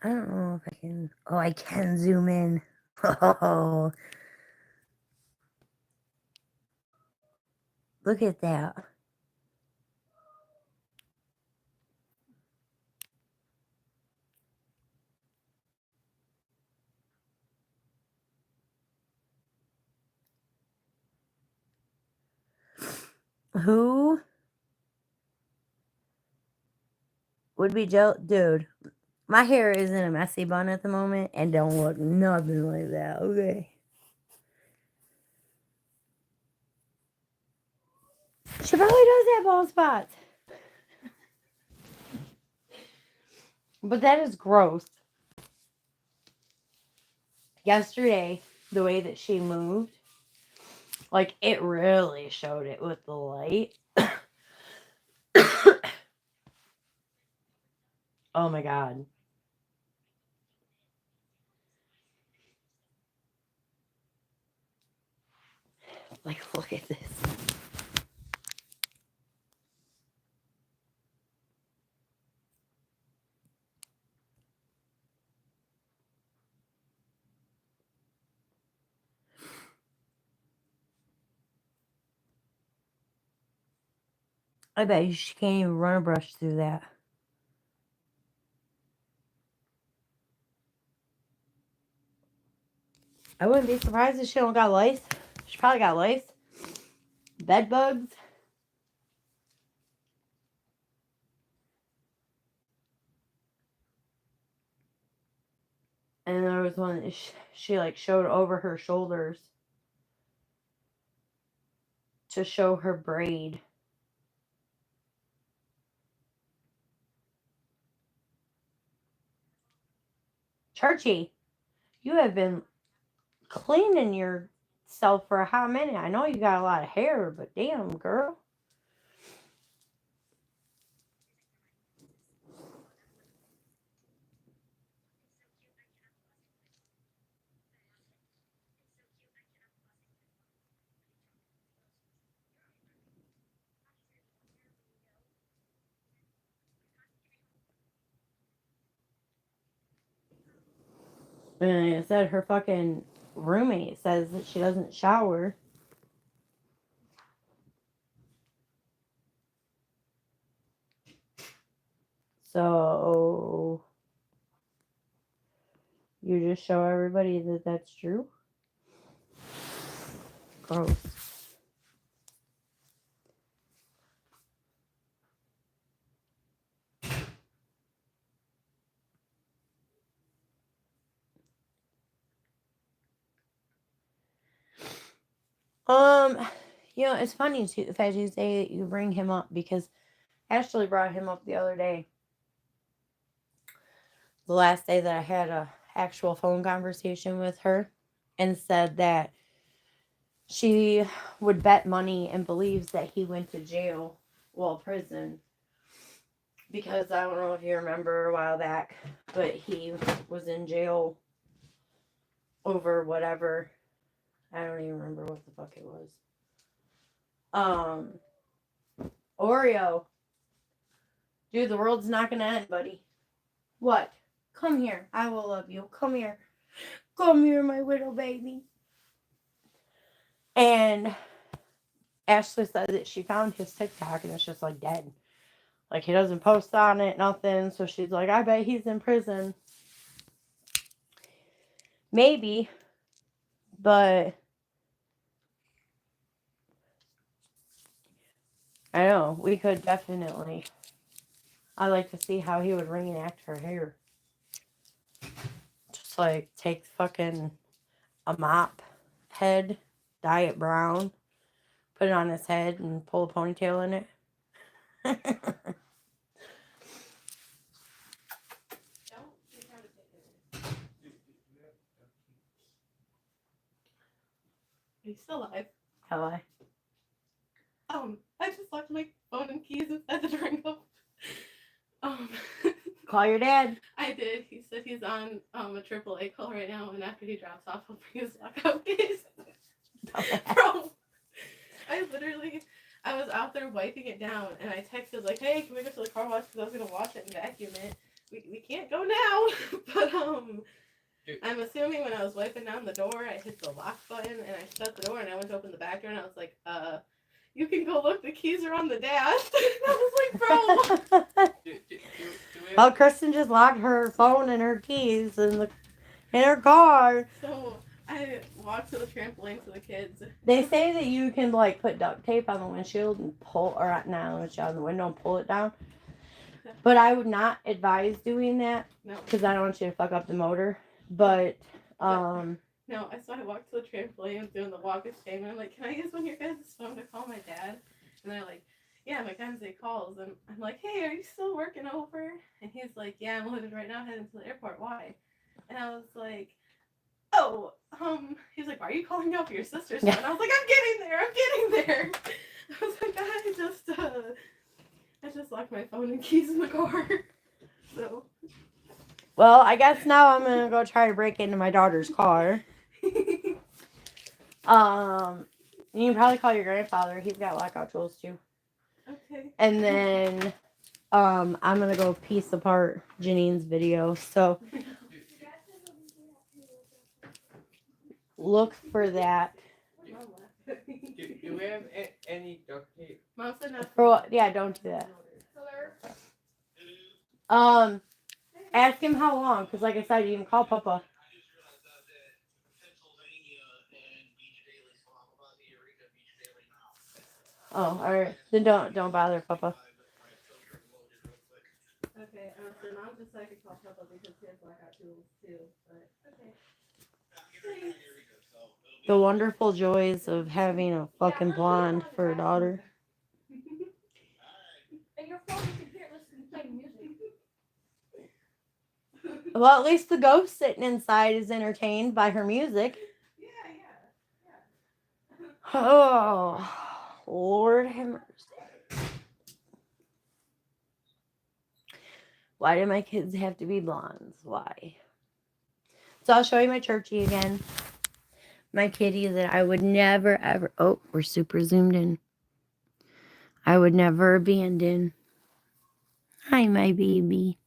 I don't know if I can. Oh, I can zoom in. Oh, look at that. Who would be jealous? Dude, my hair is in a messy bun at the moment and don't look nothing like that. Okay. She probably does have bald spots. But that is gross. Yesterday, the way that she moved, like it really showed it with the light. Oh my god. Like, look at this. I bet you she can't even run a brush through that. I wouldn't be surprised if she don't got lice. She probably got lice. Bed bugs. And there was one that she like showed over her shoulders to show her braid. Churchy, you have been cleaning yourself for a hot minute. I know you got a lot of hair, but damn, girl. And it said her fucking roommate says that she doesn't shower. So you just show everybody that that's true. gross. You know, it's funny too, the fact you say that you bring him up, because Ashley brought him up the other day. The last day that I had a actual phone conversation with her, and said that she would bet money and believes that he went to jail, well, prison, because I don't know if you remember a while back, but he was in jail over whatever. I don't even remember what the fuck it was. Oreo. Dude, the world's not gonna end, buddy. What? Come here. I will love you. Come here. Come here, my little baby. And Ashley said that she found his TikTok and it's just like dead. Like, he doesn't post on it, nothing. So she's like, I bet he's in prison. Maybe. But I know, we could definitely. I like to see how he would reenact her hair. Just like take fucking a mop head, dye it brown, put it on his head, and pull a ponytail in it. Are you still alive? Hello. I just left my phone and keys inside the Durango. Call your dad. I did. He said he's on a AAA call right now, and after he drops off, he'll bring his lockout keys. Bro, I was out there wiping it down, and I texted like, "Hey, can we go to the car wash? Because I was gonna wash it and vacuum it. We can't go now." But I'm assuming when I was wiping down the door, I hit the lock button and I shut the door, and I went to open the back door, and I was like, you can go look, the keys are on the dash. I was like, bro. Well, Kristen just locked her phone and her keys in her car. So I walked to the trampoline to the kids. They say that you can like put duct tape on the windshield and pull, or not on the windshield, on the window and pull it down. But I would not advise doing that because I don't want you to fuck up the motor. But no, so I walked to the trampoline doing the walk of shame, and I'm like, can I use one of your guys' phone to call my dad? And they're like, yeah, Mackenzie calls, and I'm like, hey, are you still working over? And he's like, yeah, I'm loaded right now, heading to the airport. Why? And I was like, oh, he's like, why are you calling me off your sister's phone? And I was like, I'm getting there. I was like, I just locked my phone and keys in the car. So. Well, I guess now I'm gonna go try to break into my daughter's car. You can probably call your grandfather. He's got lockout tools too. Okay. And then, I'm gonna go piece apart Janine's video. So look for that. Do we have any duct tape? Mom said no. For what? Yeah, don't do that. Ask him how long, because like I said, you can call Papa. Oh, alright. Then don't bother Papa. Okay, so Mom just said I could call Papa because he has blackout tools too, but okay. The wonderful joys of having a fucking blonde for a daughter. And your phone, you can hear it listening to playing music. Well, at least the ghost sitting inside is entertained by her music. Yeah. Oh, Lord have mercy. Why do my kids have to be blondes? Why? So I'll show you my Churchy again. My kitty that I would never, ever... Oh, we're super zoomed in. I would never abandon. Hi, my baby.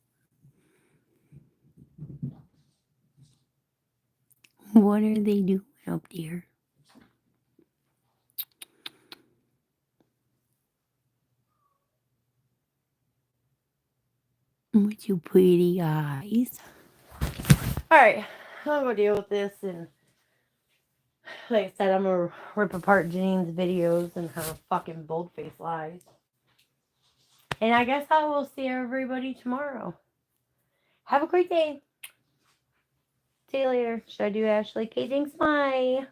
What are they doing up there? With your pretty eyes. Alright, I'll go deal with this and Like I said, I'm gonna rip apart Janine's videos and her fucking bold-faced lies. And I guess I will see everybody tomorrow. Have a great day. See you later. Should I do Ashley? Okay, thanks. Bye.